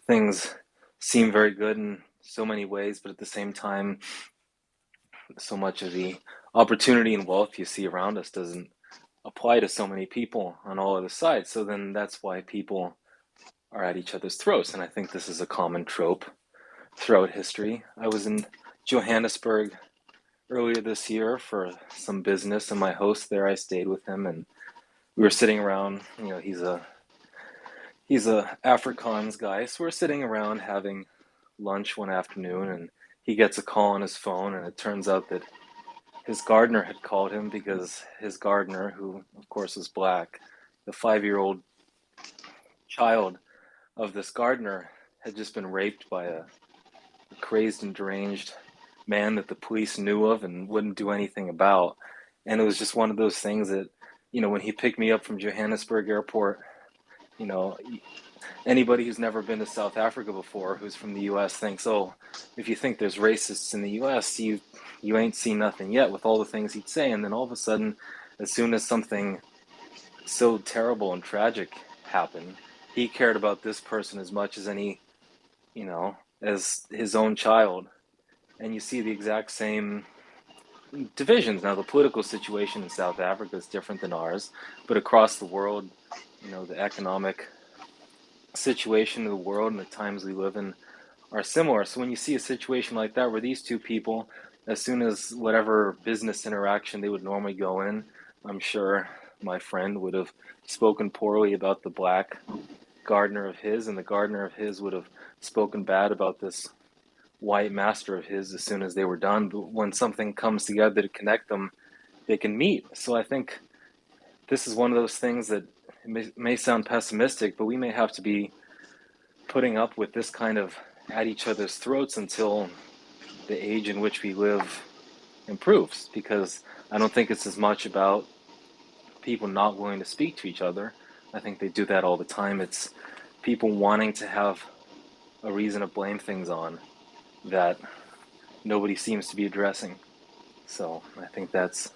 things seem very good in so many ways, but at the same time, so much of the opportunity and wealth you see around us doesn't apply to so many people on all other sides. So then that's why people are at each other's throats. And I think this is a common trope throughout history. I was in Johannesburg earlier this year for some business, and my host there, I stayed with him, and we were sitting around. He's a Afrikaans guy, so we're sitting around having lunch one afternoon, and he gets a call on his phone, and it turns out that his gardener had called him because his gardener, who of course is black, the 5-year-old child of this gardener, had just been raped by a crazed and deranged man that the police knew of and wouldn't do anything about. And it was just one of those things that, when he picked me up from Johannesburg airport, anybody who's never been to South Africa before, who's from the US, thinks, oh, if you think there's racists in the US, you ain't seen nothing yet, with all the things he'd say. And then all of a sudden, as soon as something so terrible and tragic happened, he cared about this person as much as as his own child. And you see the exact same divisions. Now, the political situation in South Africa is different than ours, but across the world, the economic situation of the world and the times we live in are similar. So when you see a situation like that where these two people, as soon as whatever business interaction they would normally go in, I'm sure my friend would have spoken poorly about the black gardener of his, and the gardener of his would have spoken bad about this white master of his as soon as they were done. But when something comes together to connect them, they can meet. So I think this is one of those things that may sound pessimistic, but we may have to be putting up with this kind of at each other's throats until the age in which we live improves, because I don't think it's as much about people not willing to speak to each other. I think they do that all the time. It's people wanting to have a reason to blame things on that nobody seems to be addressing. So I think that's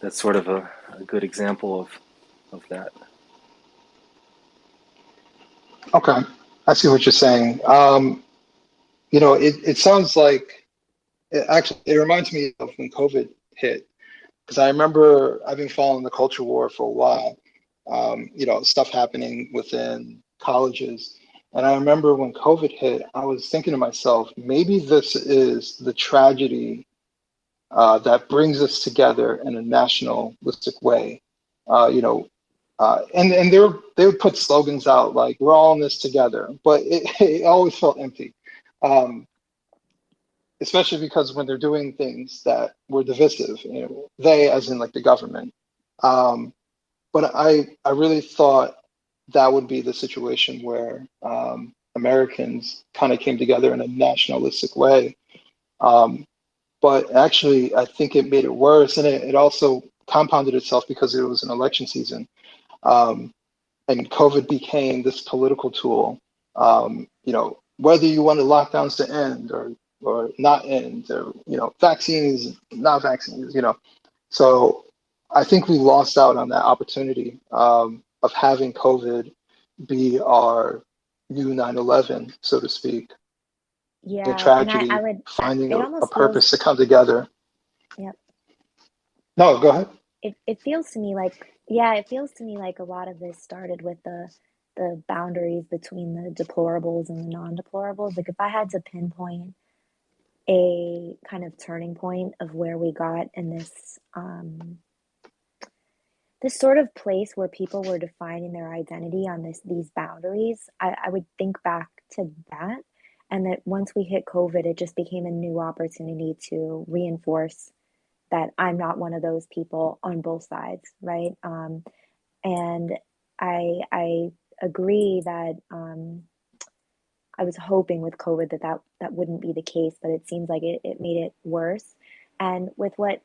that's sort of a good example of that. Okay, I see what you're saying. It sounds like it reminds me of when COVID hit, because I remember I've been following the culture war for a while. Stuff happening within colleges, and I remember when COVID hit, I was thinking to myself, maybe this is the tragedy that brings us together in a nationalistic way. And they would put slogans out like "We're all in this together," but it always felt empty, um, especially because when they're doing things that were divisive, they, as in like the government. Um, but I really thought that would be the situation where Americans kind of came together in a nationalistic way. Um, but actually, I think it made it worse, and it also compounded itself because it was an election season. Um, and COVID became this political tool. Whether you wanted lockdowns to end or not end, or vaccines, not vaccines. So I think we lost out on that opportunity of having COVID be our new 9/11, so to speak. A Yeah, and I tragedy, would, finding it a almost feels, purpose to come together. yep. No, go ahead. It feels to me like, yeah, it feels to me like a lot of this started with the boundaries between the deplorables and the non-deplorables. Like if I had to pinpoint a kind of turning point of where we got in this sort of place where people were defining their identity on these boundaries, I would think back to that. And that once we hit COVID, it just became a new opportunity to reinforce that I'm not one of those people on both sides, right? And I agree that I was hoping with COVID that wouldn't be the case, but it seems like it made it worse. And with what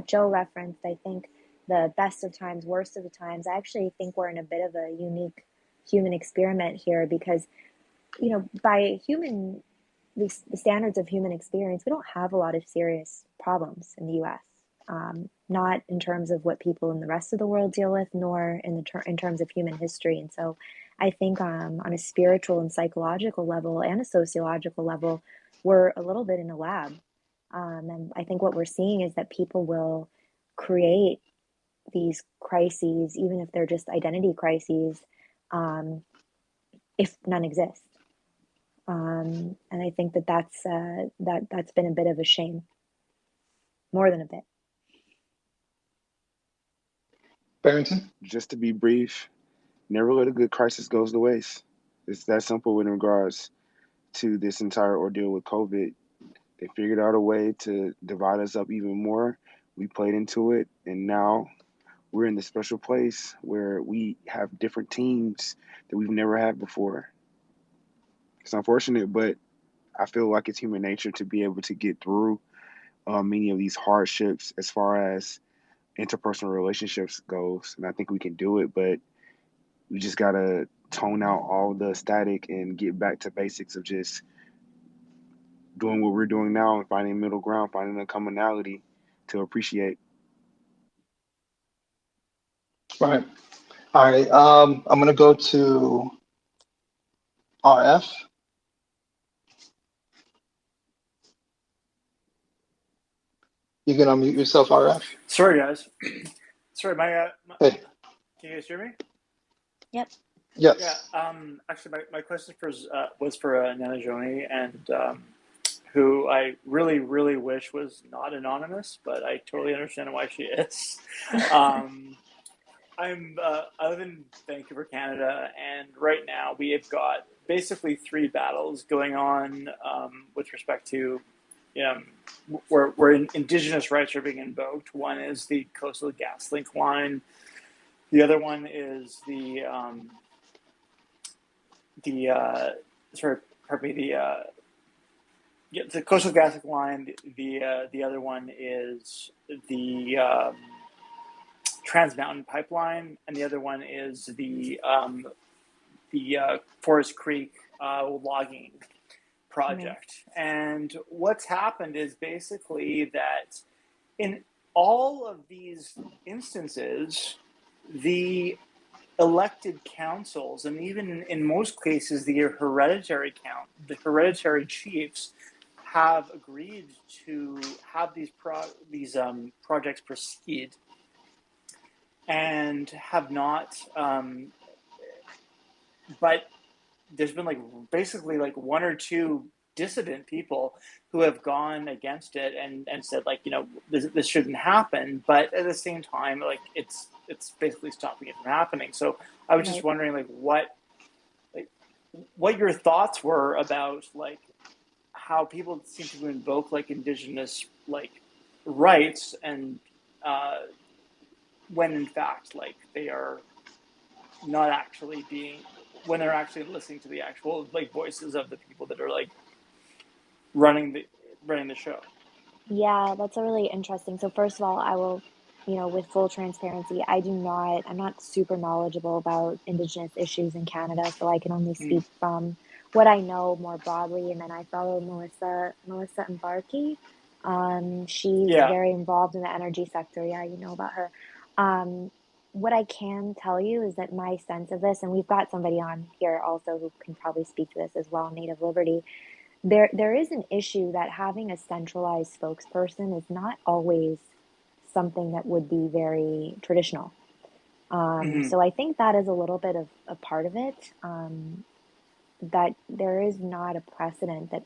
Joe referenced, I think the best of times, worst of the times, I actually think we're in a bit of a unique human experiment here because, by the standards of human experience, we don't have a lot of serious problems in the US. Not in terms of what people in the rest of the world deal with, nor in terms of human history. And so I think on a spiritual and psychological level and a sociological level, we're a little bit in a lab. And I think what we're seeing is that people will create these crises, even if they're just identity crises, um, if none exist. And I think that's been a bit of a shame, more than a bit. Barrington? Just to be brief, never let a good crisis goes to waste. It's that simple in regards to this entire ordeal with COVID. They figured out a way to divide us up even more. We played into it, and now we're in this special place where we have different teams that we've never had before. It's unfortunate, but I feel like it's human nature to be able to get through many of these hardships as far as interpersonal relationships goes, and I think we can do it. But we just gotta tone out all the static and get back to basics of just doing what we're doing now and finding middle ground, finding a commonality to appreciate. Right. All right. I'm gonna go to RF. You can unmute yourself, RF. Sorry, guys. Sorry, Hey. can you guys hear me? Yep. Yeah. Yes. Actually, my question was for Naninizhoni, and who I really, really wish was not anonymous, but I totally understand why she is. I live in Vancouver, Canada, and right now we have got basically three battles going on with respect to, where Indigenous rights are being invoked. One is the Coastal GasLink line. The other one is sorry, pardon me, the Coastal GasLink line. The other one is the Trans Mountain Pipeline, and the other one is the Forest Creek logging Right. project. And what's happened is basically that in all of these instances, the elected councils, and even in most cases, the hereditary chiefs have agreed to have these projects proceed, and have not. But there's been basically one or two dissident people who have gone against it and said this shouldn't happen, but at the same time it's basically stopping it from happening. So I was just wondering what your thoughts were about how people seem to invoke Indigenous rights, and when in fact they are not actually when they're actually listening to the actual voices of the people that are running the show. Yeah, that's a really interesting. So first of all, I will, with full transparency, I'm not super knowledgeable about Indigenous issues in Canada, so I can only speak from what I know more broadly. And then I follow Melissa Mbarki. She's very involved in the energy sector. Yeah, you know about her. What I can tell you is that my sense of this, and we've got somebody on here also who can probably speak to this as well, Native Liberty. There is an issue that having a centralized spokesperson is not always something that would be very traditional. So I think that is a little bit of a part of it, that there is not a precedent that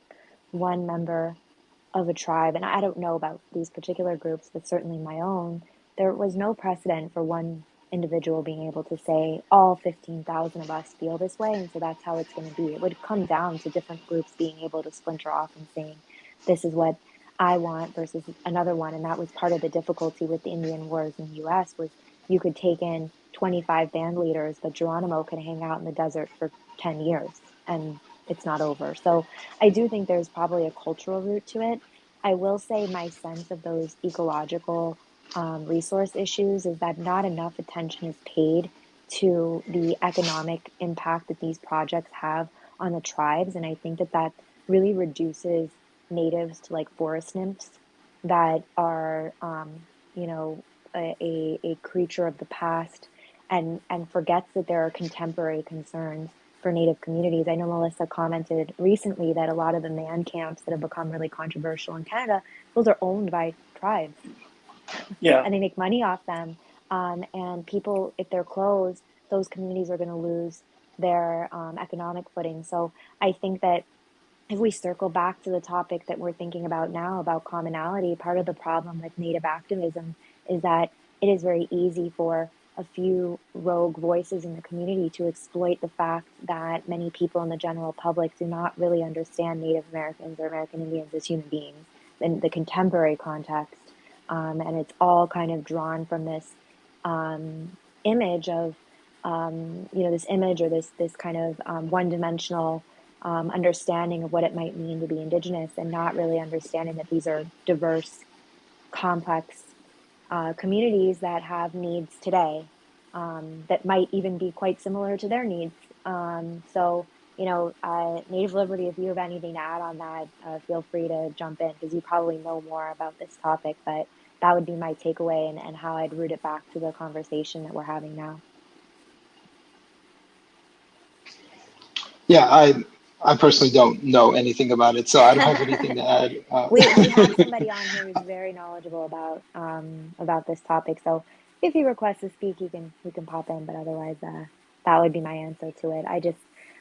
one member of a tribe, and I don't know about these particular groups, but certainly my own, there was no precedent for one individual being able to say all 15,000 of us feel this way, and so that's how it's going to be. It would come down to different groups being able to splinter off and saying, this is what I want versus another one. And that was part of the difficulty with the Indian Wars in the US, was you could take in 25 band leaders, but Geronimo could hang out in the desert for 10 years and it's not over. So I do think there's probably a cultural root to it. I will say my sense of those ecological resource issues is that not enough attention is paid to the economic impact that these projects have on the tribes. And I think that really reduces natives to forest nymphs that are, a creature of the past, and forgets that there are contemporary concerns for Native communities. I know Melissa commented recently that a lot of the man camps that have become really controversial in Canada, those are owned by tribes. Yeah. And they make money off them. And people, if they're closed, those communities are going to lose their economic footing. So I think that if we circle back to the topic that we're thinking about now, about commonality, part of the problem with Native activism is that it is very easy for a few rogue voices in the community to exploit the fact that many people in the general public do not really understand Native Americans or American Indians as human beings in the contemporary context. And it's all kind of drawn from this image of, this image or this kind of one-dimensional understanding of what it might mean to be Indigenous, and not really understanding that these are diverse, complex communities that have needs today that might even be quite similar to their needs. So, Native Liberty, if you have anything to add on that, feel free to jump in, because you probably know more about this topic, but that would be my takeaway, and how I'd root it back to the conversation that we're having now. Yeah, I personally don't know anything about it, so I don't have anything to add. We have somebody on here who's very knowledgeable about this topic. So if he requests to speak, he can pop in. But otherwise, that would be my answer to it.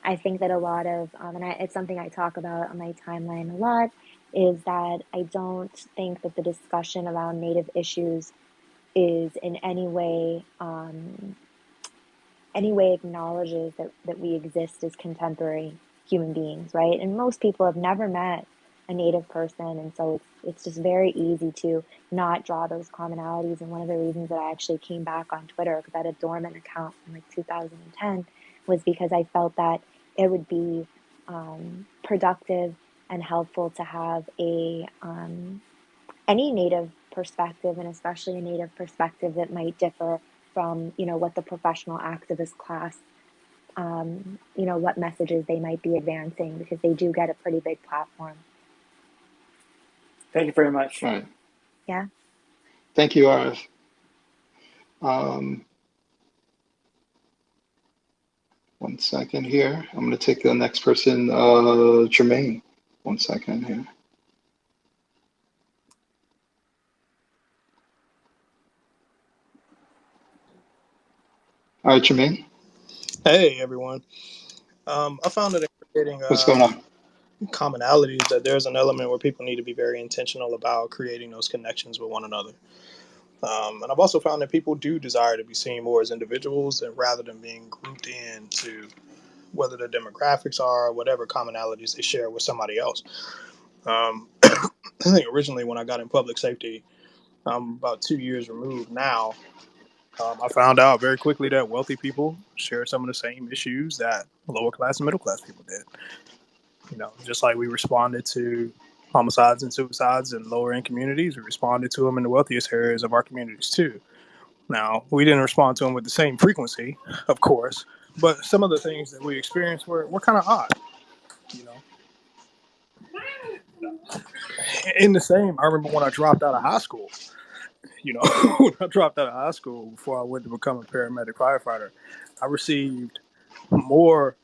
I think that a lot of it's something I talk about on my timeline a lot, is that I don't think that the discussion around Native issues is in any way acknowledges that we exist as contemporary human beings, right? And most people have never met a Native person, and so it's just very easy to not draw those commonalities. And one of the reasons that I actually came back on Twitter, because I had a dormant account from 2010, was because I felt that it would be productive and helpful to have any Native perspective, and especially a Native perspective that might differ from what the professional activist class, what messages they might be advancing, because they do get a pretty big platform. Thank you very much. Right. Yeah. Thank you, Arif. Um, 1 second here. I'm going to take the next person, Jermaine. 1 second here. All right, Jermaine, Hey everyone. I found that in creating what's going on? commonalities that there's an element where people need to be very intentional about creating those connections with one another. And I've also found that people do desire to be seen more as individuals and rather than being grouped into whether the demographics are or whatever commonalities they share with somebody else. I think originally when I got in public safety, I'm about 2 years removed now. I found out very quickly that wealthy people shared some of the same issues that lower class and middle class people did. Just like we responded to homicides and suicides in lower end communities, we responded to them in the wealthiest areas of our communities too. Now, we didn't respond to them with the same frequency, of course, but some of the things that we experienced were kind of odd. You know, in the same, I remember when I dropped out of high school. When I dropped out of high school before I went to become a paramedic firefighter, I received more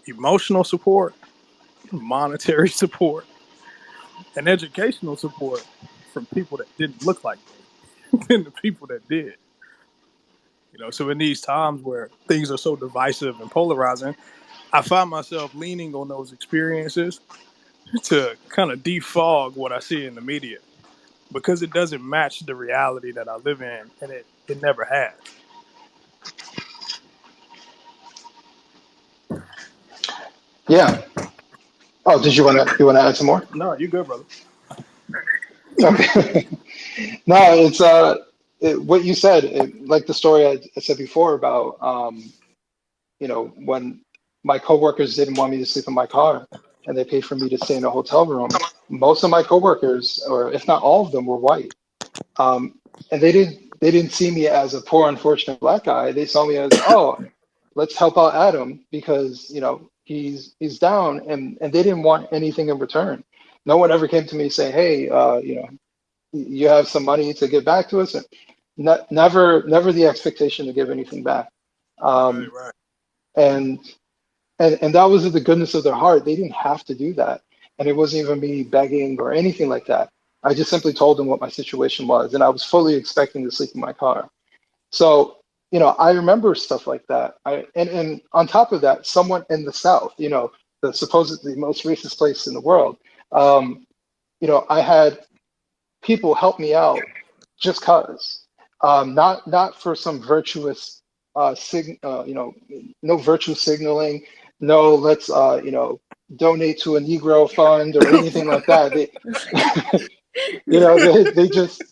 emotional support, monetary support, and educational support from people that didn't look like me than the people that did. So in these times where things are so divisive and polarizing, I find myself leaning on those experiences to kind of defog what I see in the media because it doesn't match the reality that I live in, and it never has. Yeah. Oh, did you want to add some more? No, you good, brother. Okay. No, it's what you said, like the story I said before about when my coworkers didn't want me to sleep in my car and they paid for me to stay in a hotel room. Most of my coworkers, or if not all of them, were white, and they didn't see me as a poor, unfortunate black guy. They saw me as, oh, let's help out Adam because he's down, and they didn't want anything in return. No one ever came to me saying, hey, you have some money to give back to us. And never the expectation to give anything back. Right, Um, right. and and that was the goodness of their heart. They didn't have to do that, and it wasn't even me begging or anything like that. I just simply told them what my situation was, and I was fully expecting to sleep in my car. So I remember stuff like that. And on top of that, someone in the South, the supposedly most racist place in the world, um, I had people help me out just cause, not for some virtuous no virtue signaling, no let's donate to a Negro fund or anything like that. They, they just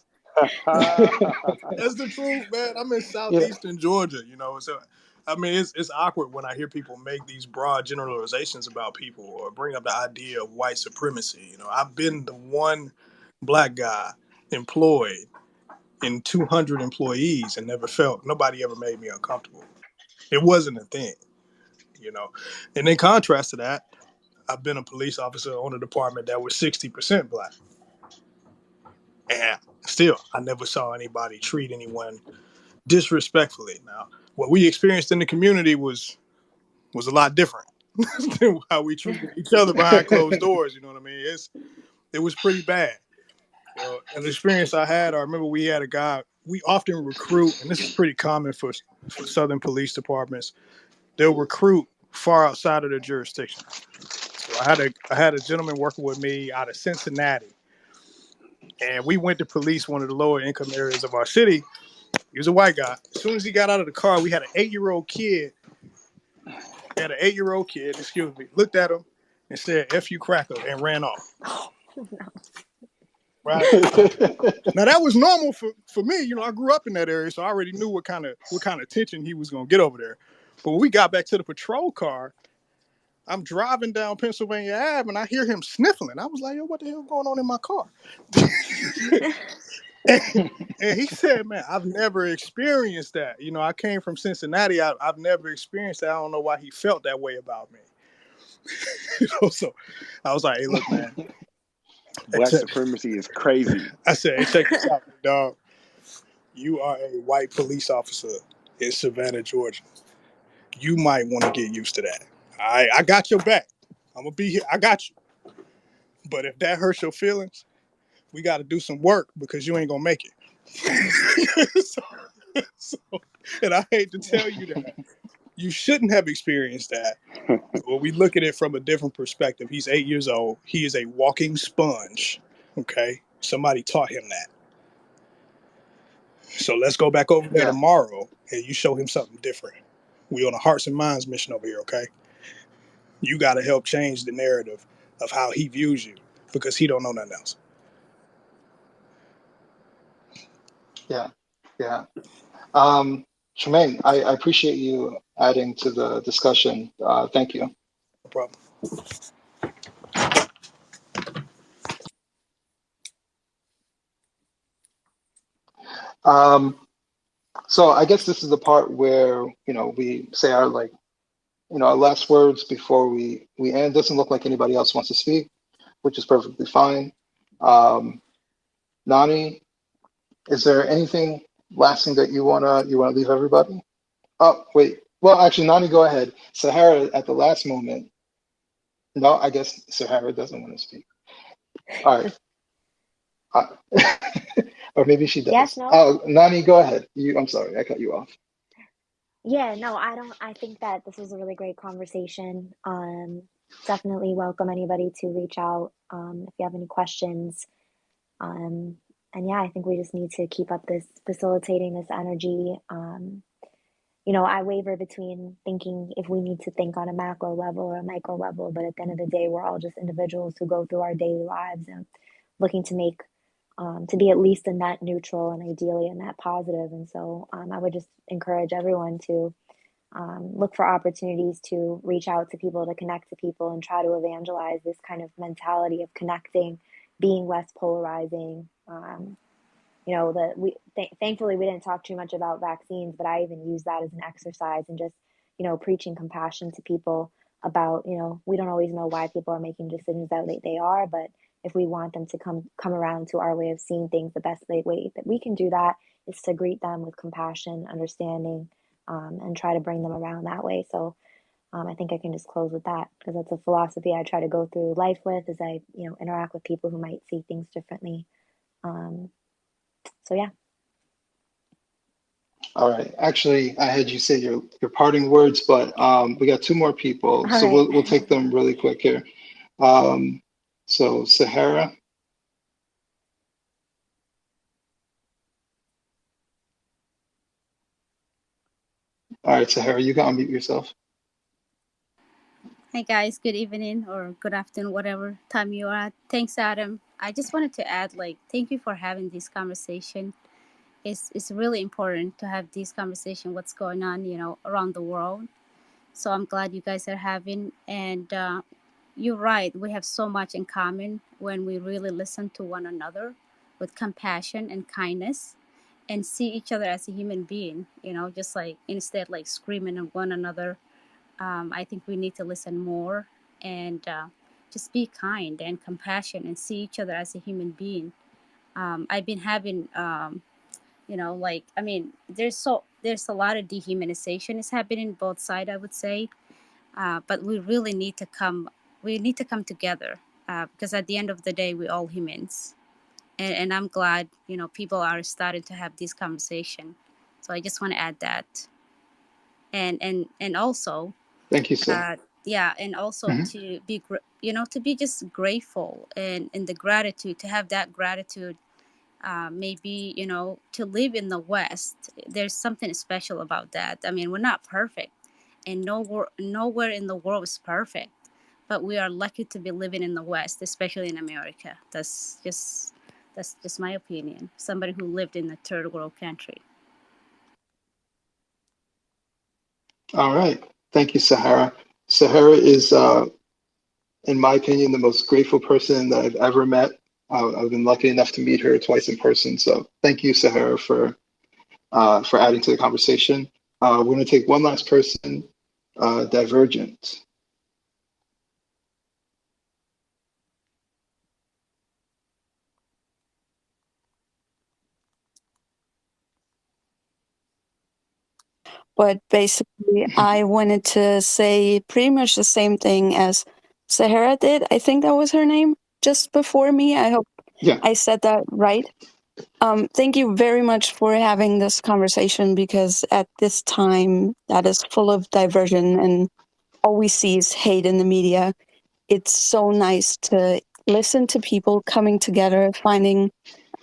That's the truth, man. I'm in you know southeastern Georgia, so I mean it's awkward when I hear people make these broad generalizations about people or bring up the idea of white supremacy. I've been the one black guy employed in 200 employees and nobody ever made me uncomfortable. It wasn't a thing, you know. And in contrast to that, I've been a police officer on a department that was 60% black. And still, I never saw anybody treat anyone disrespectfully. Now, what we experienced in the community was a lot different than how we treated each other behind closed doors. You know what I mean? It was pretty bad. An experience I had, I remember we had a guy. We often recruit, and this is pretty common for Southern police departments. They'll recruit far outside of their jurisdiction. So I had a gentleman working with me out of Cincinnati, and we went to police one of the lower income areas of our city. He was a white guy. As soon as he got out of the car, we had an 8-year-old kid. We had an 8-year-old kid, excuse me, looked at him and said, F you cracker, and ran off. Right? Now that was normal for me. I grew up in that area, so I already knew what kind of tension he was gonna get over there. But when we got back to the patrol car, I'm driving down Pennsylvania Ave and I hear him sniffling. I was like, yo, what the hell going on in my car? And he said, man, I've never experienced that. I came from Cincinnati. I've never experienced that. I don't know why he felt that way about me. So I was like, hey, look, man, Black supremacy is crazy. I said, hey, check this out, dog. You are a white police officer in Savannah, Georgia. You might want to get used to that. I got your back. I'm gonna be here. I got you. But if that hurts your feelings, we got to do some work because you ain't gonna make it. so, and I hate to tell you that you shouldn't have experienced that. Well, we look at it from a different perspective. He's 8 years old. He is a walking sponge. Okay, somebody taught him that. So let's go back over there tomorrow, and you show him something different. We on a hearts and minds mission over here. Okay, you got to help change the narrative of how he views you because he don't know nothing else. Yeah. Tremaine, I appreciate you adding to the discussion. Thank you. No problem. So I guess this is the part where, we say our our last words before we end. Doesn't look like anybody else wants to speak, which is perfectly fine. Nani, is there anything lasting that you wanna leave everybody? Oh, wait. Well, actually, Nani, go ahead. Sahara at the last moment. No, I guess Sahara doesn't want to speak. All right. Or maybe she does. Yes, no? Oh, Nani, go ahead. I'm sorry, I cut you off. Yeah, no, I think that this was a really great conversation. Definitely welcome anybody to reach out if you have any questions. And yeah, I think we just need to keep up this facilitating this energy. I waver between thinking if we need to think on a macro level or a micro level, but at the end of the day, we're all just individuals who go through our daily lives and looking to make to be at least a net neutral and ideally a net positive. And so I would just encourage everyone to look for opportunities to reach out to people, to connect to people, and try to evangelize this kind of mentality of connecting, being less polarizing. Thankfully we didn't talk too much about vaccines, but I even use that as an exercise and just preaching compassion to people about we don't always know why people are making decisions that they are, but if we want them to come around to our way of seeing things, the best way that we can do that is to greet them with compassion, understanding, and try to bring them around that way. So I think I can just close with that because that's a philosophy I try to go through life with as I interact with people who might see things differently. So yeah. All right. Actually, I had you say your parting words, but we got two more people, All so right. we'll take them really quick here. So Sahara. All right, Sahara, you can unmute yourself. Hi guys, good evening or good afternoon, whatever time you are at. Thanks, Adam. I just wanted to add, thank you for having this conversation. It's really important to have this conversation, what's going on, around the world. So I'm glad you guys are having, and you're right. We have so much in common when we really listen to one another with compassion and kindness and see each other as a human being, just instead screaming at one another. I think we need to listen more and just be kind and compassionate and see each other as a human being. I've been having, there's a lot of dehumanization is happening both sides, I would say. But we really need to come together because at the end of the day, we're all humans. And I'm glad, people are starting to have this conversation. So I just want to add that. And also, Thank you, sir. yeah, and also to be to be just grateful and the gratitude, to have that gratitude, maybe to live in the West. There's something special about that. I mean, we're not perfect, and nowhere in the world is perfect, but we are lucky to be living in the West, especially in America. That's just my opinion, somebody who lived in a third world country. All right. Thank you, Sahara. Sahara is, in my opinion, the most grateful person that I've ever met. I've been lucky enough to meet her twice in person. So thank you, Sahara, for adding to the conversation. We're going to take one last person, Divergent. but basically I wanted to say pretty much the same thing as Sahara did. I think that was her name just before me. I hope I said that right. Thank you very much for having this conversation, because at this time that is full of diversion and all we see is hate in the media, it's so nice to listen to people coming together, finding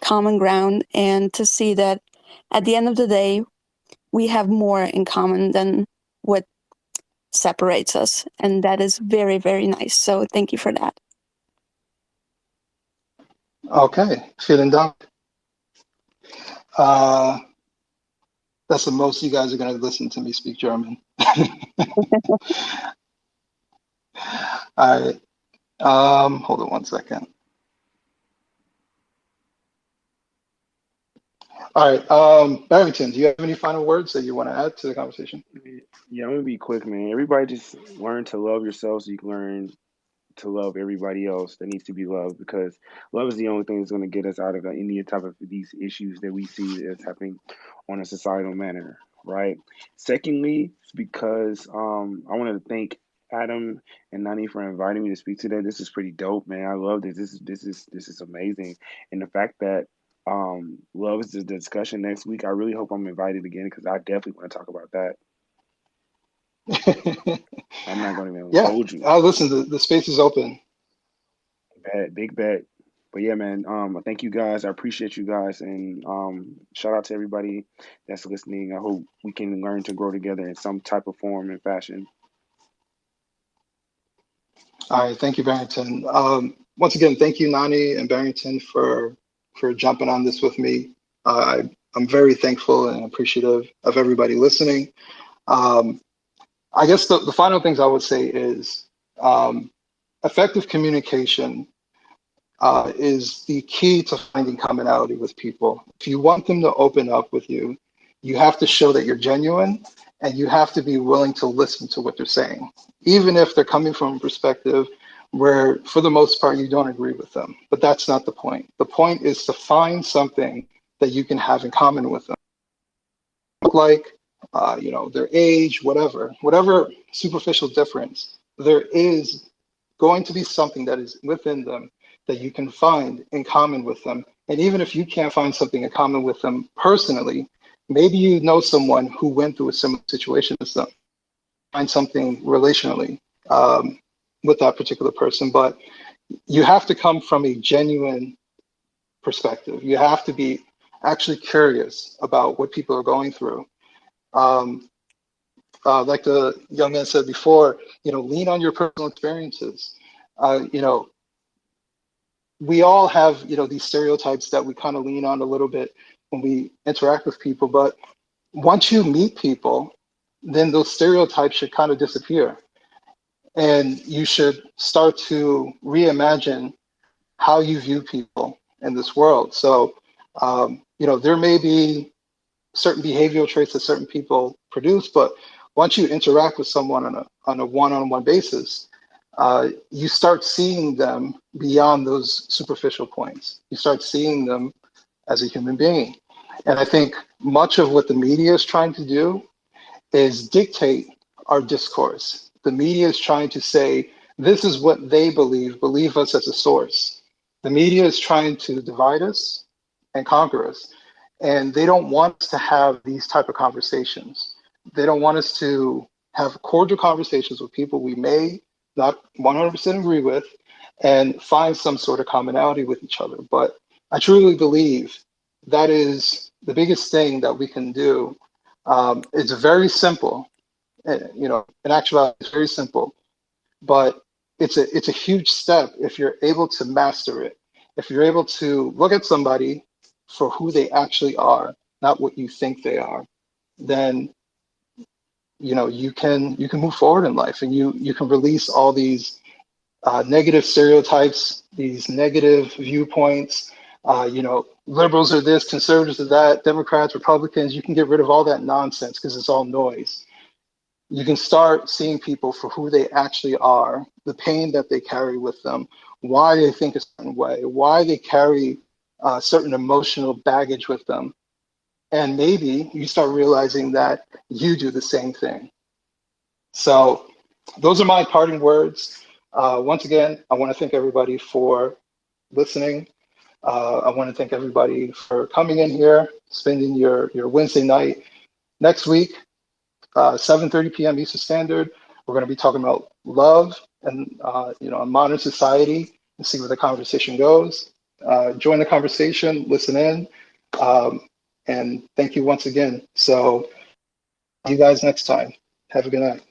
common ground, and to see that at the end of the day, we have more in common than what separates us. And that is very, very nice. So thank you for that. Okay, vielen Dank. That's the most you guys are going to listen to me speak German. All right. Hold on one second. All right. Barrington, do you have any final words that you want to add to the conversation? Yeah, I'm gonna be quick, man. Everybody just learn to love yourself so you can learn to love everybody else that needs to be loved, because love is the only thing that's going to get us out of any type of these issues that we see that's happening on a societal manner, right? Secondly, it's because I wanted to thank Adam and Nani for inviting me to speak today. This is pretty dope, man. I love this. This is amazing, and the fact that love is the discussion next week. I really hope I'm invited again, because I definitely want to talk about that. I'm not going to even hold you. Listen, the space is open. Big bet. But yeah, man, thank you guys. I appreciate you guys, and shout out to everybody that's listening. I hope we can learn to grow together in some type of form and fashion. All right, thank you, Barrington. Once again, thank you, Nani and Barrington, for jumping on this with me. I'm very thankful and appreciative of everybody listening. I guess the final things I would say is effective communication is the key to finding commonality with people. If you want them to open up with you, you have to show that you're genuine, and you have to be willing to listen to what they're saying, even if they're coming from a perspective where, for the most part, you don't agree with them. But that's not the point. The point is to find something that you can have in common with them, like their age, whatever superficial difference. There is going to be something that is within them that you can find in common with them. And even if you can't find something in common with them personally, maybe you know someone who went through a similar situation as them. Find something relationally with that particular person. But you have to come from a genuine perspective. You have to be actually curious about what people are going through. Like the young man said before, lean on your personal experiences. We all have, these stereotypes that we kind of lean on a little bit when we interact with people. But once you meet people, then those stereotypes should kind of disappear. And you should start to reimagine how you view people in this world. So, there may be certain behavioral traits that certain people produce, but once you interact with someone on a one-on-one basis, you start seeing them beyond those superficial points. You start seeing them as a human being. And I think much of what the media is trying to do is dictate our discourse. The media is trying to say, this is what they believe us as a source. The media is trying to divide us and conquer us. And they don't want us to have these type of conversations. They don't want us to have cordial conversations with people we may not 100% agree with, and find some sort of commonality with each other. But I truly believe that is the biggest thing that we can do. It's very simple. In actuality, it's very simple, but it's a huge step if you're able to master it. If you're able to look at somebody for who they actually are, not what you think they are, then you can move forward in life, and you can release all these negative stereotypes, these negative viewpoints. Liberals are this, conservatives are that, Democrats, Republicans. You can get rid of all that nonsense because it's all noise. You can start seeing people for who they actually are, the pain that they carry with them, why they think a certain way, why they carry certain emotional baggage with them. And maybe you start realizing that you do the same thing. So those are my parting words. Once again, I want to thank everybody for listening. I want to thank everybody for coming in here, spending your Wednesday night. Next week, 7:30 p.m. Eastern Standard, we're going to be talking about love and a modern society, and see where the conversation goes. Join the conversation, listen in, and thank you once again. So, see you guys next time. Have a good night.